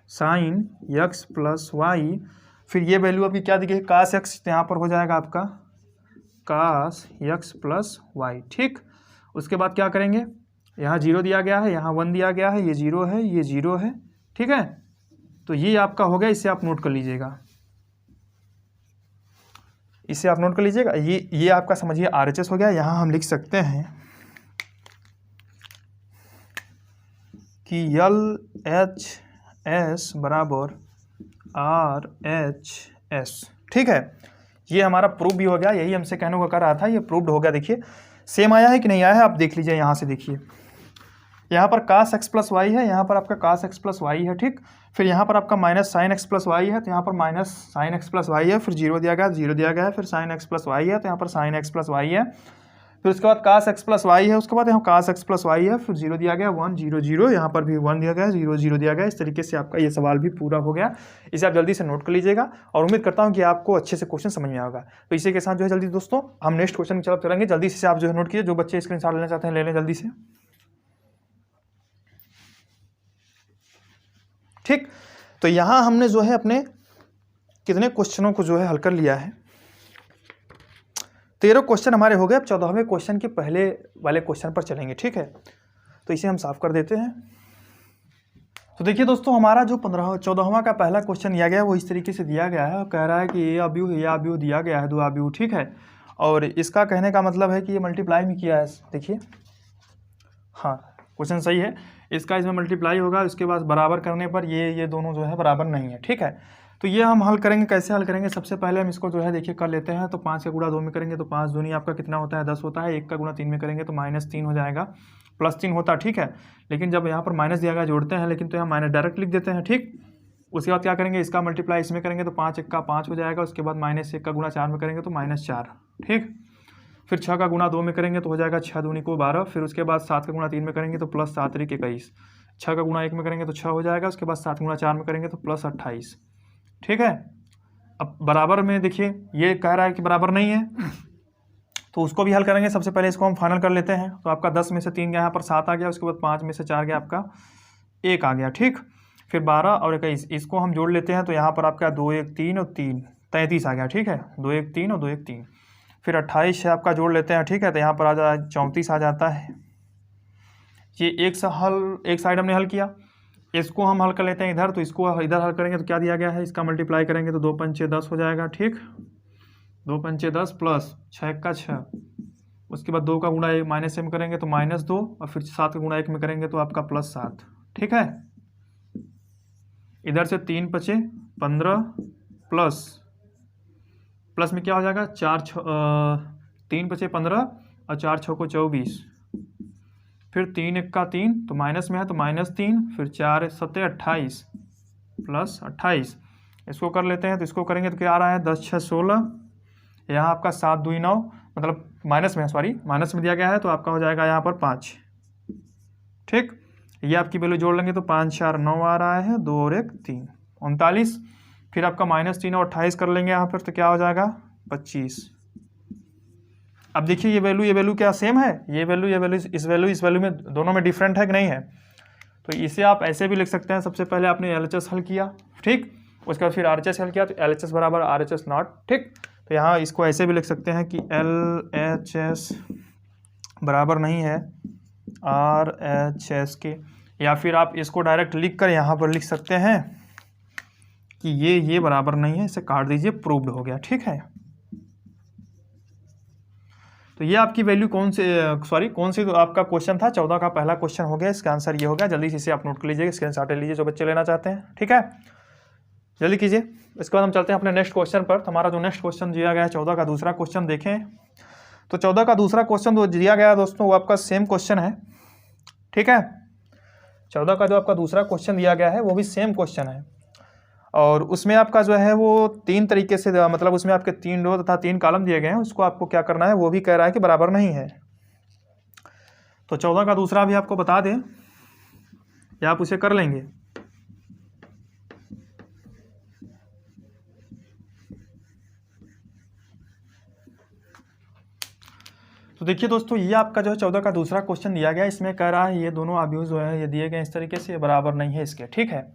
साइन एक्स प्लस वाई। फिर ये वैल्यू आपकी क्या दी गई, कास एक्स, तो यहाँ पर हो जाएगा आपका कास एक्स प्लस वाई। ठीक, उसके बाद क्या करेंगे, यहाँ जीरो दिया गया है, यहाँ वन दिया गया है, ये जीरो है, ये जीरो है। ठीक है, तो ये आपका हो गया, इसे आप नोट कर लीजिएगा, इसे आप नोट कर लीजिएगा। ये आपका समझिए आरएचएस हो गया। यहाँ हम लिख सकते हैं कि एल एच एस बराबर आर एच एस। ठीक है, ये हमारा प्रूव भी हो गया, यही हमसे कहने को कर रहा था, ये प्रूव्ड हो गया। देखिए सेम आया है कि नहीं आया है, आप देख लीजिए यहाँ से। देखिए यहाँ पर cos x प्लस वाई है, यहाँ पर आपका cos x प्लस वाई है, ठीक। फिर यहाँ पर आपका minus sine x plus y है, तो यहाँ पर minus sine x plus y है। फिर जीरो दिया गया, जीरो दिया गया है। फिर साइन एक्स प्लस वाई है, तो यहाँ पर साइन एक्स प्लस वाई है। फिर उसके बाद cos x प्लस वाई है, उसके बाद यहाँ cos x प्लस वाई है। फिर जीरो दिया गया, 1 0 0, यहाँ पर भी 1 दिया गया, 0 0 दिया गया। इस तरीके से आपका ये सवाल भी पूरा हो गया। इसे आप जल्दी से नोट कर लीजिएगा और उम्मीद करता हूँ कि आपको अच्छे से क्वेश्चन समझ में आएगा। तो इसी के साथ जो है जल्दी दोस्तों हम नेक्स्ट क्वेश्चन की तरफ चलेंगे। जल्दी से आप जो है नोट कीजिए, जो बच्चे स्क्रीनशॉट लेना चाहते हैं ले लें जल्दी से, ठीक। तो यहाँ हमने जो है अपने कितने क्वेश्चनों को जो है हल कर लिया है, 13 क्वेश्चन हमारे हो गए। अब 14वें क्वेश्चन के पहले वाले क्वेश्चन पर चलेंगे, ठीक है। तो इसे हम साफ कर देते हैं। तो देखिए दोस्तों हमारा जो 14वां का पहला क्वेश्चन दिया गया है वो इस तरीके से दिया गया है और कह रहा है कि ये अवयव दिया गया है, 2 अवयव, ठीक है। और इसका कहने का मतलब है कि ये मल्टीप्लाई में किया है। देखिए हाँ क्वेश्चन सही है, इसका इसमें मल्टीप्लाई होगा, उसके बाद बराबर करने पर ये दोनों जो है बराबर नहीं है, ठीक है। तो ये हम हल करेंगे, कैसे हल करेंगे? सबसे पहले हम इसको जो है देखिए कर लेते हैं। तो 5 का गुणा 2 में करेंगे तो 5 दूनी आपका कितना होता है, 10 होता है। 1 का गुणा 3 में करेंगे तो -3 हो जाएगा, +3 होता, ठीक है। लेकिन जब यहाँ पर माइनस दिया गया जोड़ते हैं, लेकिन तो यहाँ माइनस डायरेक्ट लिख देते हैं, ठीक। उसके बाद क्या करेंगे, इसका मल्टीप्लाई इसमें करेंगे तो 5 1 का 5 हो जाएगा। उसके बाद -1 का गुणा 4 में करेंगे तो -4, ठीक। फिर 6 का गुणा 2 में करेंगे तो हो जाएगा 6 दूनी को 12। फिर उसके बाद 7 का गुणा 3 में करेंगे तो +7 3 21। 6 का गुणा 1 में करेंगे तो 6 हो जाएगा। उसके बाद 7 गुणा 4 में करेंगे तो +28, ठीक है। अब बराबर में देखिए ये कह रहा है कि बराबर नहीं है, तो उसको भी हल करेंगे। सबसे पहले इसको हम फाइनल कर लेते हैं। तो आपका 10 में से 3 गया, यहाँ पर 7 आ गया। उसके बाद 5 में से 4 गया, आपका 1 आ गया, ठीक। फिर 12 और 21 इसको हम जोड़ लेते हैं। तो यहाँ पर आपका 2 1 3 और 3 33 आ गया, ठीक है। 2 1 3 और 2 1 3। फिर 28 है आपका जोड़ लेते हैं, ठीक है। तो यहाँ पर आ जाए 34 आ जाता है। ये एक साइड हमने हल किया, इसको हम हल कर लेते हैं इधर। तो इसको इधर हल करेंगे तो क्या दिया गया है, इसका मल्टीप्लाई करेंगे तो 2 पंचे 10 हो जाएगा, ठीक। 2 पंचे 10 प्लस 6 का 6। उसके बाद 2 का गुणा माइनस में करेंगे तो -2 और फिर 7 का गुणा 1 में करेंगे तो आपका +7, ठीक है। इधर से 3 बचे 15 प्लस में क्या हो जाएगा 3 बचे 15 और 4 6 को 24। फिर 3 1 का 3 तो माइनस में है तो -3। फिर 4 7 28 प्लस 28 इसको कर लेते हैं। तो इसको करेंगे तो क्या आ रहा है 10 6 16। यहाँ आपका 7 2 9 मतलब माइनस में, सॉरी माइनस में दिया गया है, तो आपका हो जाएगा यहाँ पर 5, ठीक। ये आपकी वैल्यू जोड़ लेंगे तो 5 4 9 आ रहा है, 2 और 1 3 39। फिर आपका -3 और 28 कर लेंगे यहाँ पर, तो क्या हो जाएगा 25। अब देखिए ये वैल्यू क्या सेम है? ये वैल्यू इस वैल्यू में दोनों में डिफरेंट है कि नहीं है? तो इसे आप ऐसे भी लिख सकते हैं। सबसे पहले आपने LHS हल किया, ठीक। उसके बाद फिर RHS हल किया, तो LHS बराबर RHS नॉट, ठीक। तो यहाँ इसको ऐसे भी लिख सकते हैं कि LHS बराबर नहीं है RHS के। या फिर आप इसको डायरेक्ट लिख कर यहाँ पर लिख सकते हैं कि ये बराबर नहीं है, इसे काट दीजिए, प्रूव्ड हो गया, ठीक है। तो ये आपकी वैल्यू कौन सी तो आपका क्वेश्चन था 14 का पहला क्वेश्चन हो गया। इसका आंसर ये हो गया। जल्दी से इसे आप नोट कर लीजिए, स्क्रीनशॉट ले लीजिए जो बच्चे लेना चाहते हैं, ठीक है। जल्दी कीजिए। इसके बाद हम चलते हैं अपने नेक्स्ट क्वेश्चन पर। तो हमारा जो नेक्स्ट क्वेश्चन दिया गया है 14 का दूसरा क्वेश्चन देखें। तो 14 का दूसरा क्वेश्चन जो दिया गया है दोस्तों वो आपका सेम क्वेश्चन है, ठीक है। 14 का जो आपका दूसरा क्वेश्चन दिया गया है वो भी सेम क्वेश्चन है और उसमें आपका जो है वो 3 तरीके से, मतलब उसमें आपके 3 रो तथा 3 कॉलम दिए गए हैं। उसको आपको क्या करना है, वो भी कह रहा है कि बराबर नहीं है। तो 14 का दूसरा भी आपको बता दें या आप उसे कर लेंगे? तो देखिए दोस्तों ये आपका जो है 14 का दूसरा क्वेश्चन दिया गया। इसमें कह रहा है ये दोनों अवयव जो है ये दिए गए इस तरीके से, बराबर नहीं है इसके, ठीक है।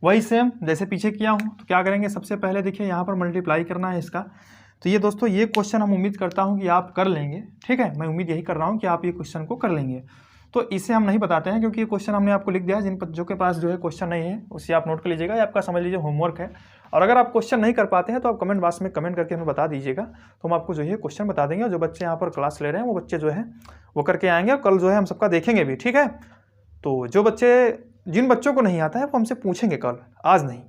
वही सेम जैसे पीछे किया हूँ। तो क्या करेंगे, सबसे पहले देखिए यहाँ पर मल्टीप्लाई करना है इसका। तो ये दोस्तों ये क्वेश्चन हम उम्मीद करता हूँ कि आप कर लेंगे, ठीक है। मैं उम्मीद यही कर रहा हूँ कि आप ये क्वेश्चन को कर लेंगे। तो इसे हम नहीं बताते हैं क्योंकि ये क्वेश्चन हमने आपको लिख दिया है। जिन बच्चों के पास जो है क्वेश्चन नहीं है उसे आप नोट कर लीजिएगा, ये आपका समझ लीजिए होमवर्क है। और अगर आप क्वेश्चन नहीं कर पाते हैं तो आप कमेंट बॉक्स में कमेंट करके हमें बता दीजिएगा, तो हम आपको जो है क्वेश्चन बता देंगे। और जो बच्चे यहाँ पर क्लास ले रहे हैं वो बच्चे जो है वो करके आएंगे और कल जो है हम सबका देखेंगे भी, ठीक है। तो जिन बच्चों को नहीं आता है वो हमसे पूछेंगे कल, आज नहीं।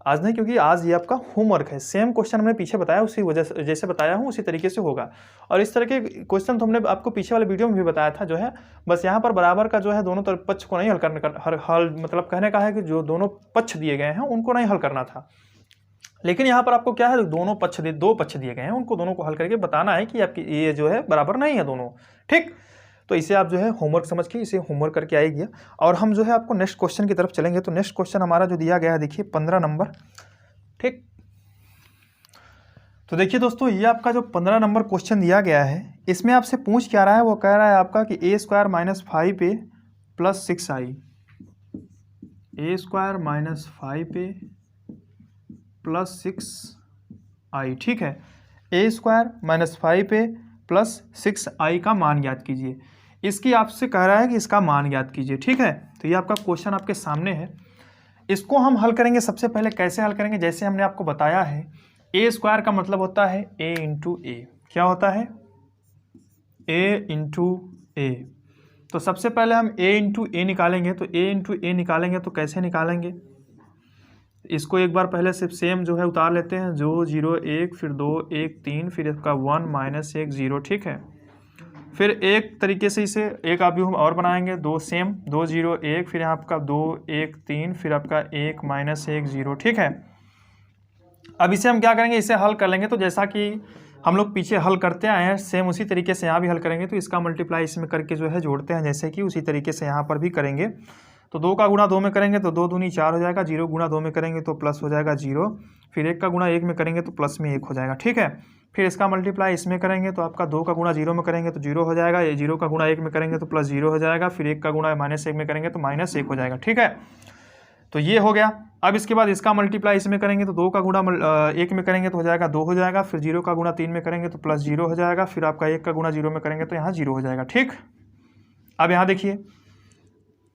आज नहीं, क्योंकि आज ये आपका होमवर्क है। सेम क्वेश्चन हमने पीछे बताया, उसी वजह से जैसे बताया हूँ उसी तरीके से होगा। और इस तरह के क्वेश्चन तो हमने आपको पीछे वाले वीडियो में भी बताया था जो है। बस यहाँ पर बराबर का जो है दोनों तरफ पक्ष को नहीं हल करना, हल मतलब कहने का है कि जो दोनों पक्ष दिए गए हैं उनको नहीं हल करना था। लेकिन यहाँ पर आपको क्या है, दोनों पक्ष दो पक्ष दिए गए हैं, उनको दोनों को हल करके बताना है कि आपकी ये जो है बराबर नहीं है दोनों। ठीक, तो इसे आप जो है होमवर्क समझ के इसे होमवर्क करके आएगी। और हम जो है आपको नेक्स्ट क्वेश्चन की तरफ चलेंगे। तो नेक्स्ट क्वेश्चन हमारा जो दिया गया है देखिए 15 नंबर। ठीक, तो देखिए दोस्तों, ये आपका जो 15 नंबर क्वेश्चन दिया गया है, इसमें आपसे पूछ क्या रहा है, वो कह रहा है आपका कि a square minus 5a plus 6i, a square minus 5a plus 6i। ठीक है, ए square minus 5a plus 6i का मान ज्ञात कीजिए। इसकी आपसे कह रहा है कि इसका मान ज्ञात कीजिए। ठीक है, तो ये आपका क्वेश्चन आपके सामने है। इसको हम हल करेंगे सबसे पहले, कैसे हल करेंगे, जैसे हमने आपको बताया है ए स्क्वायर का मतलब होता है ए इंटू ए। क्या होता है, ए इंटू ए। तो सबसे पहले हम ए इंटू ए निकालेंगे। तो ए इंटू ए निकालेंगे तो कैसे निकालेंगे, इसको एक बार पहले से सेम जो है उतार लेते हैं, जो 0 1 फिर 2 1 3 फिर इसका 1 माइनस 1 0। ठीक है, फिर एक तरीके से इसे एक अभी हम और बनाएंगे, 2 सेम 2 0 1 फिर यहाँ आपका 2 1 3 फिर आपका 1 माइनस 1 0। ठीक है, अब इसे हम क्या करेंगे, इसे हल कर लेंगे। तो जैसा कि हम लोग पीछे हल करते आए हैं सेम उसी तरीके से यहाँ भी हल करेंगे। तो इसका मल्टीप्लाई इसमें करके जो है जोड़ते हैं, जैसे कि उसी तरीके से यहाँ पर भी करेंगे। तो 2 का गुणा 2 में करेंगे तो 2 दूनी 4 हो जाएगा, 0 गुणा 2 में करेंगे तो प्लस हो जाएगा 0, फिर 1 का गुणा 1 में करेंगे तो प्लस में 1 हो जाएगा। ठीक है, फिर इसका मल्टीप्लाई इसमें करेंगे तो आपका 2 का गुणा 0 में करेंगे तो 0 हो जाएगा, 0 का गुणा 1 में करेंगे तो प्लस 0 हो जाएगा, फिर 1 का गुणा माइनस 1 में करेंगे तो माइनस 1 हो जाएगा। ठीक है, तो ये हो गया। अब इसके बाद इसका मल्टीप्लाई इसमें करेंगे तो 2 का गुणा 1 में करेंगे तो हो जाएगा 2 हो जाएगा, फिर 0 का गुणा 3 में करेंगे तो प्लस 0 हो जाएगा, फिर आपका 1 का गुणा 0 में करेंगे तो यहाँ 0 हो जाएगा। ठीक, अब यहाँ देखिए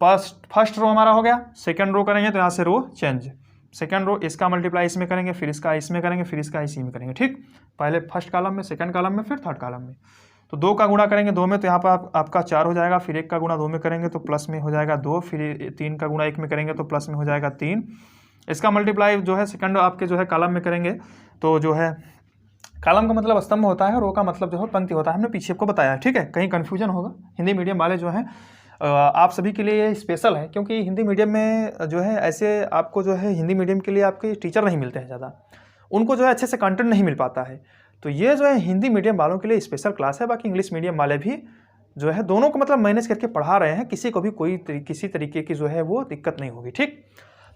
फर्स्ट रो हमारा हो गया, सेकंड रो करेंगे तो यहाँ से रो चेंज, सेकंड रो इसका मल्टीप्लाई इसमें करेंगे, फिर इसका इसमें करेंगे, फिर इसका इसी में करेंगे। ठीक, पहले फर्स्ट कॉलम में, सेकंड कॉलम में, फिर थर्ड कॉलम में। तो 2 का गुणा करेंगे 2 में तो यहाँ पर आपका 4 हो जाएगा, फिर 1 का गुणा 2 में करेंगे तो प्लस में हो जाएगा 2, फिर 3 का गुणा 1 में करेंगे तो प्लस में हो जाएगा 3। इसका मल्टीप्लाई जो है सेकंड आपके जो है कॉलम में करेंगे तो जो है कॉलम का मतलब स्तंभ होता है, रो का मतलब जो है पंक्ति होता है, हमने पीछे आपको बताया। ठीक है, कहीं कन्फ्यूजन होगा, हिंदी मीडियम वाले जो हैं आप सभी के लिए ये स्पेशल है, क्योंकि हिंदी मीडियम में जो है ऐसे आपको जो है हिंदी मीडियम के लिए आपके टीचर नहीं मिलते हैं ज़्यादा, उनको जो है अच्छे से कंटेंट नहीं मिल पाता है। तो ये जो है हिंदी मीडियम वालों के लिए स्पेशल क्लास है। बाकी इंग्लिश मीडियम वाले भी जो है दोनों को मतलब मैनेज करके पढ़ा रहे हैं, किसी को भी किसी तरीके की जो है वो दिक्कत नहीं होगी। ठीक,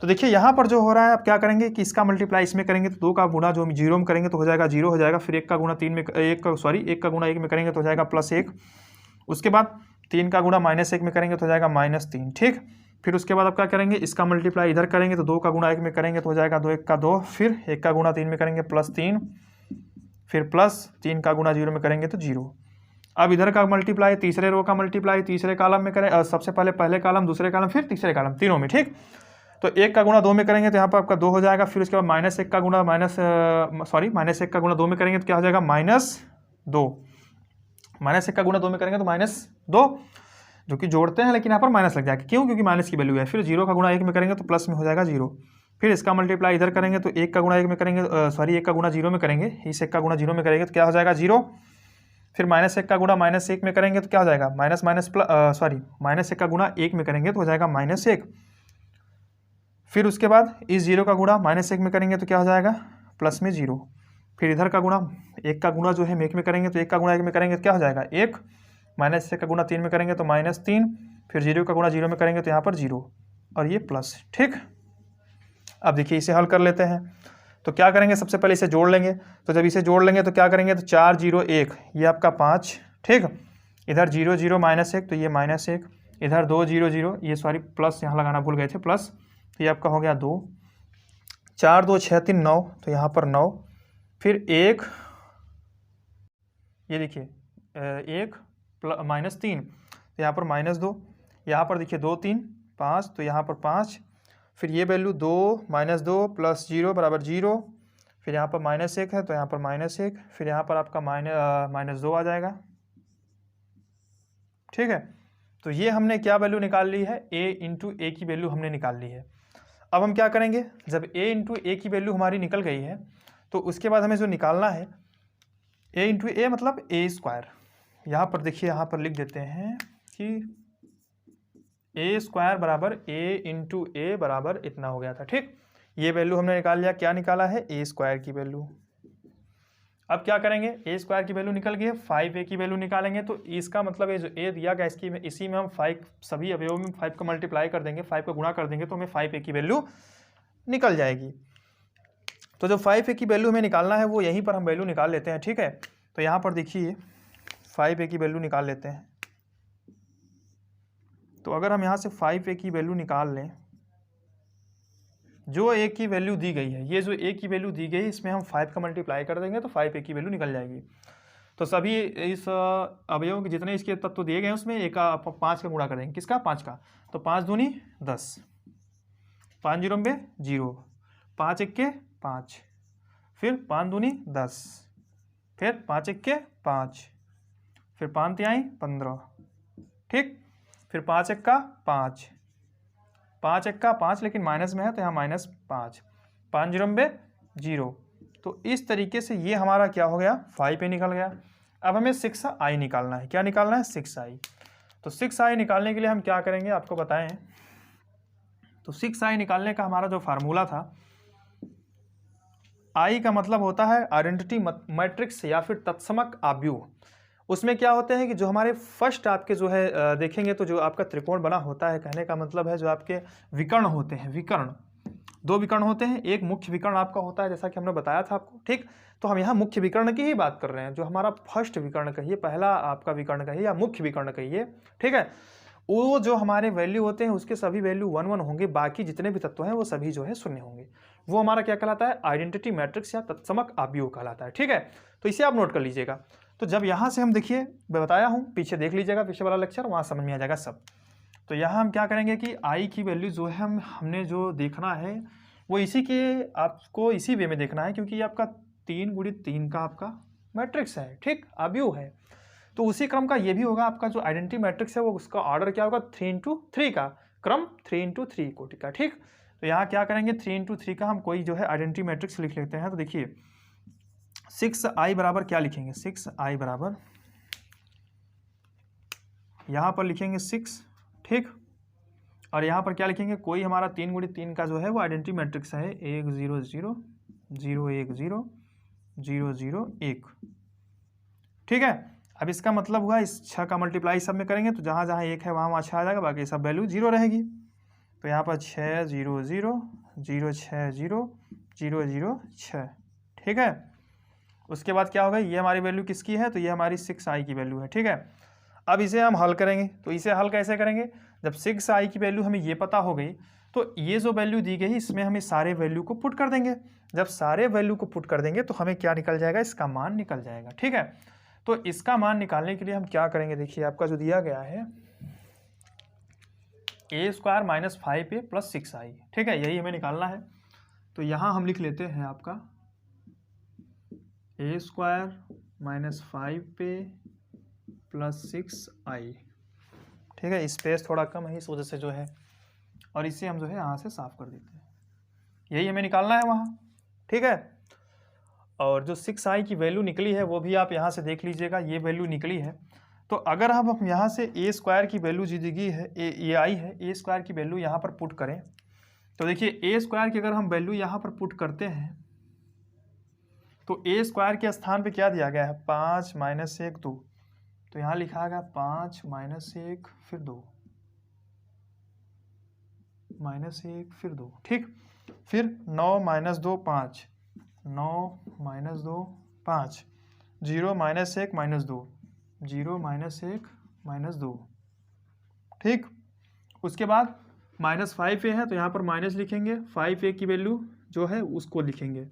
तो देखिए यहाँ पर जो हो रहा है, आप क्या करेंगे कि इसका मल्टीप्लाई इसमें करेंगे तो 2 का गुणा जो 0 में करेंगे तो हो जाएगा 0 हो जाएगा, फिर 1 का गुणा 3 में 1 का गुणा 1 में करेंगे तो हो जाएगा प्लस 1, उसके बाद 3 का गुणा माइनस 1 में करेंगे तो हो जाएगा माइनस 3। ठीक, फिर उसके बाद आप क्या करेंगे, इसका मल्टीप्लाई इधर करेंगे तो 2 का गुणा 1 में करेंगे तो हो जाएगा 2 1 का 2, फिर 1 का गुणा 3 में करेंगे प्लस 3, फिर प्लस 3 का गुणा 0 में करेंगे तो 0। अब इधर का मल्टीप्लाई तीसरे रो का मल्टीप्लाई तीसरे कॉलम में करें, सबसे पहले कॉलम, दूसरे कॉलम, फिर तीसरे कॉलम, तीनों में। ठीक, तो 1 का गुणा 2 में करेंगे तो यहाँ पर आपका 2 हो जाएगा, फिर उसके बाद माइनस 1 का गुणा माइनस 1 का गुणा 2 में करेंगे तो क्या हो जाएगा -2, माइनस 1 का गुणा 2 में करेंगे तो -2, जो कि जोड़ते हैं लेकिन यहाँ पर माइनस लग जाएगा, क्यों, क्योंकि माइनस की वैल्यू है। फिर 0 का गुणा 1 में करेंगे तो प्लस में हो जाएगा 0, फिर इसका मल्टीप्लाई इधर करेंगे तो 1 का गुणा 1 में करेंगे 1 का गुणा 0 में करेंगे, इस 1 का गुणा 0 में करेंगे तो क्या हो जाएगा 0, फिर -1 का गुणा -1 में करेंगे तो क्या हो जाएगा माइनस 1 का गुणा 1 में करेंगे तो हो जाएगा -1, फिर उसके बाद इस 0 का गुणा -1 में करेंगे तो क्या हो जाएगा प्लस में 0, फिर इधर का गुणा 1 का गुणा जो है 1 में करेंगे तो 1 का गुणा 1 में करेंगे तो क्या हो जाएगा 1, -1 का गुणा 3 में करेंगे तो -3, फिर 0 का गुणा 0 में करेंगे तो यहाँ पर 0 और ये प्लस। ठीक, अब देखिए इसे हल कर लेते हैं। तो क्या करेंगे, सबसे पहले इसे जोड़ लेंगे। तो जब इसे जोड़ लेंगे तो क्या करेंगे, तो 4 0 1 ये आपका 5। ठीक, इधर 0 0 -1 तो ये -1, इधर 2 0 0 ये प्लस यहाँ लगाना भूल गए थे प्लस, तो ये आपका हो गया 2, 4 2 6 3 9 तो यहाँ पर 9, फिर 1 ये देखिए 1 -3 तो यहाँ पर -2, यहाँ पर देखिए 2 3 5 तो यहाँ पर 5, फिर ये वैल्यू 2 -2 प्लस 0 बराबर 0, फिर यहाँ पर -1 है तो यहाँ पर -1, फिर यहाँ पर आपका -2 आ जाएगा। ठीक है, तो ये हमने क्या वैल्यू निकाल ली है, a इंटू ए की वैल्यू हमने निकाल ली है। अब हम क्या करेंगे, जब a इंटू ए की वैल्यू हमारी निकल गई है तो उसके बाद हमें जो निकालना है a इंटू ए मतलब ए स्क्वायर। यहाँ पर देखिए, यहाँ पर लिख देते हैं कि ए स्क्वायर बराबर a इंटू ए बराबर इतना हो गया था। ठीक, ये वैल्यू हमने निकाल लिया। क्या निकाला है, ए स्क्वायर की वैल्यू। अब क्या करेंगे, ए स्क्वायर की वैल्यू निकल गई है, 5a की वैल्यू निकालेंगे। तो इसका मतलब है जो a दिया गया इसी में हम 5 सभी अवयवों में 5 को मल्टीप्लाई कर देंगे, 5 को गुणा कर देंगे तो हमें 5a की वैल्यू निकल जाएगी। तो जो 5a की वैल्यू हमें निकालना है वो यहीं पर हम वैल्यू निकाल लेते हैं। ठीक है, तो यहाँ पर देखिए 5a की वैल्यू निकाल लेते हैं। तो अगर हम यहाँ से 5a की वैल्यू निकाल लें, जो a की वैल्यू दी गई है, ये जो a की वैल्यू दी गई है इसमें हम 5 का मल्टीप्लाई कर देंगे तो 5a की वैल्यू निकल जाएगी। तो सभी इस अवयवों के जितने इसके तत्व दिए गए हैं उसमें एक 5 का गुणा कर देंगे। किसका, 5 का। तो 5 दूनी 10, 5 जीरो में 0, 5 इक्के 5, फिर 5 दूनी 10, फिर 5 इक्के 5, फिर 5 तिहाई 15। ठीक, फिर 5 इक्का 5, 5 इक्का 5 लेकिन माइनस में है तो यहाँ -5, 5 जीरो में 0। तो इस तरीके से ये हमारा क्या हो गया, 5a निकल गया। अब हमें 6i निकालना है। क्या निकालना है, 6i। तो 6i निकालने के लिए हम क्या करेंगे आपको बताएं। तो 6i निकालने का हमारा जो फार्मूला था, i का मतलब होता है आइडेंटिटी मैट्रिक्स या फिर तत्समक आव्यूह। उसमें क्या होते हैं कि जो हमारे फर्स्ट आपके जो है देखेंगे तो जो आपका त्रिकोण बना होता है, कहने का मतलब है जो आपके विकर्ण होते हैं, विकर्ण 2 विकर्ण होते हैं। एक मुख्य विकर्ण आपका होता है जैसा कि हमने बताया था आपको। ठीक, तो हम यहाँ मुख्य विकर्ण की ही बात कर रहे हैं, जो हमारा फर्स्ट विकर्ण कहिए, पहला आपका विकर्ण कहिए या मुख्य विकर्ण कहिए। ठीक है, वो जो हमारे वैल्यू होते हैं उसके सभी वैल्यू 1 1 होंगे, बाकी जितने भी तत्व हैं वो सभी जो है 0 होंगे। वो हमारा क्या कहलाता है, आइडेंटिटी मैट्रिक्स या तत्समक आव्यूह कहलाता है। ठीक है, तो इसे आप नोट कर लीजिएगा। तो जब यहाँ से हम देखिए, मैं बताया हूँ, पीछे देख लीजिएगा, पीछे वाला लेक्चर, वहाँ समझ में आ जाएगा सब। तो यहाँ हम क्या करेंगे कि i की वैल्यू जो है हमने जो देखना है वो इसी के आपको इसी वे में देखना है, क्योंकि ये आपका 3 × 3 का आपका मैट्रिक्स है। ठीक, आव्यूह है। तो उसी क्रम का ये भी होगा आपका जो आइडेंटिटी मैट्रिक्स है, वो उसका ऑर्डर क्या होगा, 3 × 3 का क्रम, 3 × 3 कोटि का। ठीक, तो यहाँ क्या करेंगे, 3 × 3 का हम कोई जो है आइडेंटिटी मैट्रिक्स लिख लेते हैं। तो देखिए 6i बराबर क्या लिखेंगे, 6i बराबर यहाँ पर लिखेंगे 6। ठीक, और यहाँ पर क्या लिखेंगे, कोई हमारा 3 × 3 का जो है वो आइडेंटिटी मैट्रिक्स है, 1 0 0 0 1 0 0 0 1। ठीक है, अब इसका मतलब हुआ इस 6 का मल्टीप्लाई सब में करेंगे तो जहाँ जहाँ 1 है वहाँ 6 आ जाएगा, बाकी सब वैल्यू 0 रहेगी। तो यहाँ पर 6 0 0 0 6 0 0 0 6। ठीक है, उसके बाद क्या होगा, ये हमारी वैल्यू किसकी है, तो ये हमारी 6i की वैल्यू है। ठीक है, अब इसे हम हल करेंगे। तो इसे हल कैसे करेंगे, जब 6i की वैल्यू हमें ये पता हो गई तो ये जो वैल्यू दी गई इसमें हमें सारे वैल्यू को पुट कर देंगे। जब सारे वैल्यू को पुट कर देंगे तो हमें क्या निकल जाएगा, इसका मान निकल जाएगा। ठीक है, तो इसका मान निकालने के लिए हम क्या करेंगे, देखिए आपका जो दिया गया है a² - 5a + 6i। ठीक है, यही हमें निकालना है। तो यहाँ हम लिख लेते हैं आपका a² - 5a + 6i। ठीक है, स्पेस थोड़ा कम है इस वजह से जो है, और इसे हम जो है यहाँ से साफ कर देते हैं। यही हमें निकालना है वहाँ। ठीक है, और जो 6i की वैल्यू निकली है वो भी आप यहाँ से देख लीजिएगा, ये वैल्यू निकली है। तो अगर हम यहाँ से a² की वैल्यू जी दी गई है, ये आई है, a² की वैल्यू यहाँ पर पुट करें तो देखिए a² की अगर हम वैल्यू यहाँ पर पुट करते हैं तो a² के स्थान पे क्या दिया गया है, 5 - 1 2। तो यहाँ लिखा गया 5 - 1 फिर 2 -1 फिर 2। ठीक, फिर 9 - 2 5, 9 - 2 5, 0 - 1 - 2, 0 - 1 - 2। ठीक, उसके बाद -5a है तो यहाँ पर माइनस लिखेंगे, 5a की वैल्यू जो है उसको लिखेंगे।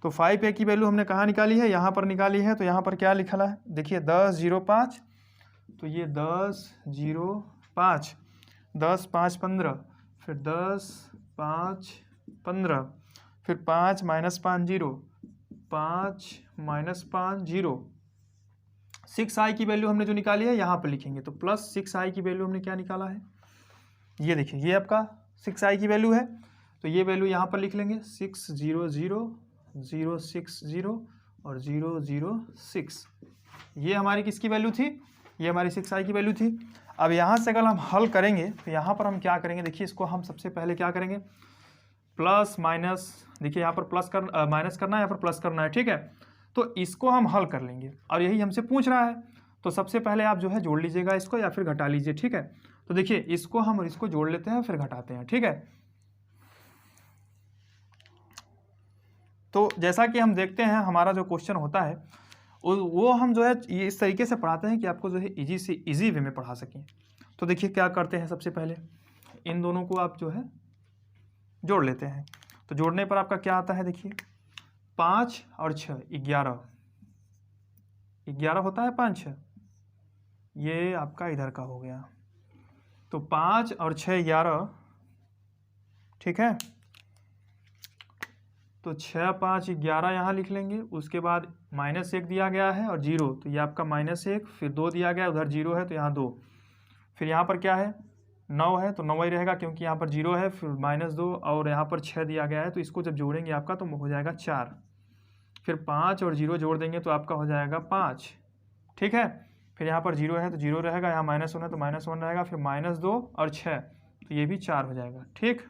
तो 5a की वैल्यू हमने कहाँ निकाली है, यहाँ पर निकाली है। तो यहाँ पर क्या लिखा है, देखिए 10 0 5, तो ये 10 0 5, 10 5 15, फिर 10 5 15, फिर 5 - 5 0, 5 - 5 0। 6i की वैल्यू हमने जो निकाली है यहाँ पर लिखेंगे। तो +6i की वैल्यू हमने क्या निकाला है, ये देखिए, ये आपका 6i की वैल्यू है। तो ये वैल्यू यहाँ पर लिख लेंगे 600,060 और 006। ये हमारी किसकी वैल्यू थी? ये हमारी 6i की वैल्यू थी। अब यहाँ से अगर हम हल करेंगे तो यहाँ पर हम क्या करेंगे, देखिए इसको हम सबसे पहले क्या करेंगे, प्लस माइनस, देखिए यहाँ पर माइनस करना है, यहाँ पर प्लस करना है, ठीक है। तो इसको हम हल कर लेंगे और यही हमसे पूछ रहा है। तो सबसे पहले आप जो है जोड़ लीजिएगा इसको या फिर घटा लीजिए, ठीक है। तो देखिए इसको हम और इसको जोड़ लेते हैं फिर घटाते हैं, ठीक है। तो जैसा कि हम देखते हैं हमारा जो क्वेश्चन होता है वो हम जो है ये इस तरीके से पढ़ाते हैं कि आपको जो है इजी से इजी वे में पढ़ा सकें। तो देखिए क्या करते हैं, सबसे पहले इन दोनों को आप जो है जोड़ लेते हैं। तो जोड़ने पर आपका क्या आता है, देखिए 5 और 6 11 होता है, 5 6, ये आपका इधर का हो गया। तो 5 और 6 11, ठीक है। तो 6 5 11 यहाँ लिख लेंगे। उसके बाद -1 दिया गया है और 0, तो ये आपका -1, फिर 2 दिया गया, उधर 0 है तो यहाँ 2, फिर यहाँ पर क्या है 9 है तो 9 ही रहेगा क्योंकि यहाँ पर 0 है, फिर -2 और यहाँ पर 6 दिया गया है। तो इसको जब जोड़ेंगे आपका तो हो जाएगा 4, फिर 5 और 0 जोड़ देंगे तो आपका हो जाएगा 5, ठीक है। फिर यहाँ पर 0 है तो 0 रहेगा, यहाँ -1 है तो -1 रहेगा, फिर -2 और 6 तो ये भी 4 हो जाएगा, ठीक।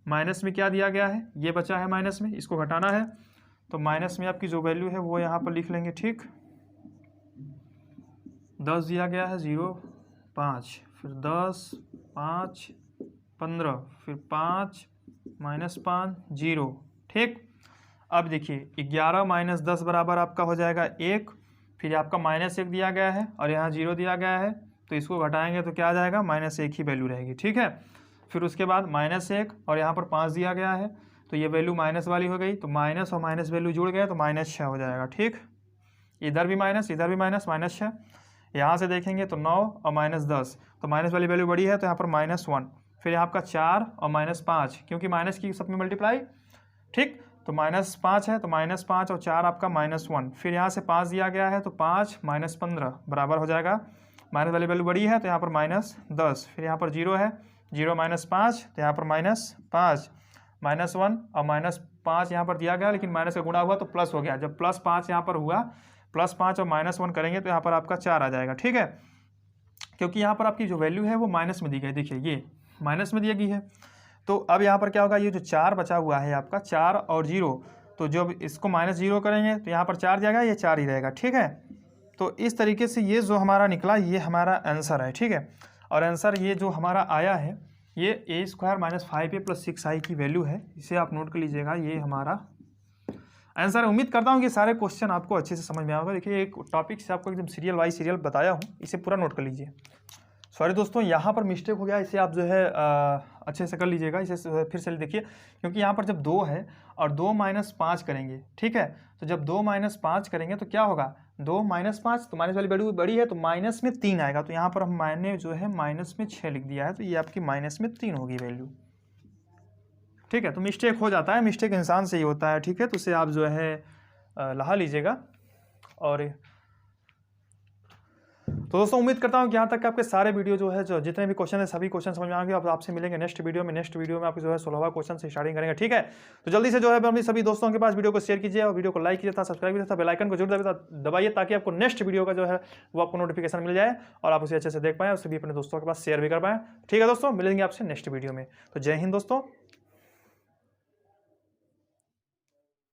माइनस में क्या दिया गया है, ये बचा है माइनस में, इसको घटाना है। तो माइनस में आपकी जो वैल्यू है वो यहाँ पर लिख लेंगे, ठीक। 10 दिया गया है, 0 5, फिर 10 5 15, फिर 5 -5 0, ठीक। अब देखिए 11 - 10 बराबर आपका हो जाएगा 1, फिर आपका -1 दिया गया है और यहाँ 0 दिया गया है, तो इसको घटाएंगे तो क्या आ जाएगा, -1 ही वैल्यू रहेगी, ठीक है। फिर उसके बाद -1 और यहाँ पर 5 दिया गया है, तो ये वैल्यू माइनस वाली हो गई, तो माइनस और माइनस वैल्यू जुड़ गए तो -6 हो जाएगा, ठीक। इधर भी माइनस, इधर भी माइनस, -6। यहाँ से देखेंगे तो 9 और -10, तो माइनस वाली वैल्यू बड़ी है तो यहाँ पर -1, फिर यहाँ आपका 4 और -5, क्योंकि माइनस की सब में मल्टीप्लाई, ठीक। तो -5 है तो -5 और 4 आपका -1, फिर यहाँ से 5 दिया गया है तो 5 - 15 बराबर हो जाएगा, माइनस वाली वैल्यू बड़ी है तो यहाँ पर -10, फिर यहाँ पर 0 है, 0 - 5 तो यहाँ पर -5, -1 और -5 यहाँ पर दिया गया, लेकिन माइनस का गुणा हुआ तो प्लस हो गया। जब +5 यहाँ पर हुआ, +5 और -1 करेंगे तो यहाँ पर आपका 4 आ जाएगा, ठीक है। क्योंकि यहाँ पर आपकी जो वैल्यू है वो माइनस में दी गई, देखिए ये माइनस में दी गई है। तो अब यहाँ पर क्या होगा, ये जो 4 बचा हुआ है आपका 4 और 0, तो जब इसको -0 करेंगे तो यहाँ पर 4 दिया गया, ये 4 ही रहेगा, ठीक है। तो इस तरीके से ये जो हमारा निकला ये हमारा आंसर है, ठीक है। और आंसर ये जो हमारा आया है ये a² - 5a + 6i की वैल्यू है, इसे आप नोट कर लीजिएगा, ये हमारा आंसर है। उम्मीद करता हूँ कि सारे क्वेश्चन आपको अच्छे से समझ में आएगा। देखिए एक टॉपिक से आपको एकदम सीरियल वाइज सीरियल बताया हूँ, इसे पूरा नोट कर लीजिए। सॉरी दोस्तों, यहाँ पर मिस्टेक हो गया, इसे आप जो है अच्छे से कर लीजिएगा, इसे फिर से देखिए, क्योंकि यहाँ पर जब 2 है और 2 - 5 करेंगे, ठीक है। तो जब 2 - 5 करेंगे तो क्या होगा, 2 - 5 तो माइनस वाली वैल्यू बड़ी है तो माइनस में 3 आएगा, तो यहाँ पर हम मैंने जो है -6 लिख दिया है, तो ये आपकी -3 होगी वैल्यू, ठीक है। तो मिस्टेक हो जाता है, मिस्टेक इंसान से ही होता है, ठीक है। तो उसे आप जो है लहा लीजिएगा। और तो दोस्तों उम्मीद करता हूँ कि यहाँ तक आपके सारे वीडियो जो है, जो जितने भी क्वेश्चन है सभी क्वेश्चन समझ में आएंगे। अब आपसे मिलेंगे नेक्स्ट वीडियो में आपको जो है 16वां क्वेश्चन से स्टार्टिंग करेंगे, ठीक है। तो जल्दी से जो है अपने सभी दोस्तों के पास वीडियो को शेयर कीजिए और वीडियो को लाइक कीजिए, सब्सक्राइब कीजिए, बेल आइकन को जरूर दबाइए ताकि आपको नेक्स्ट वीडियो का जो है वो आपको नोटिफिकेशन मिल जाए और आप उसे अच्छे से देख पाएँ, उसे भी अपने दोस्तों के पास शेयर भी कर पाएँ, ठीक है दोस्तों। मिलेंगे आपसे नेक्स्ट वीडियो में। तो जय हिंद दोस्तों।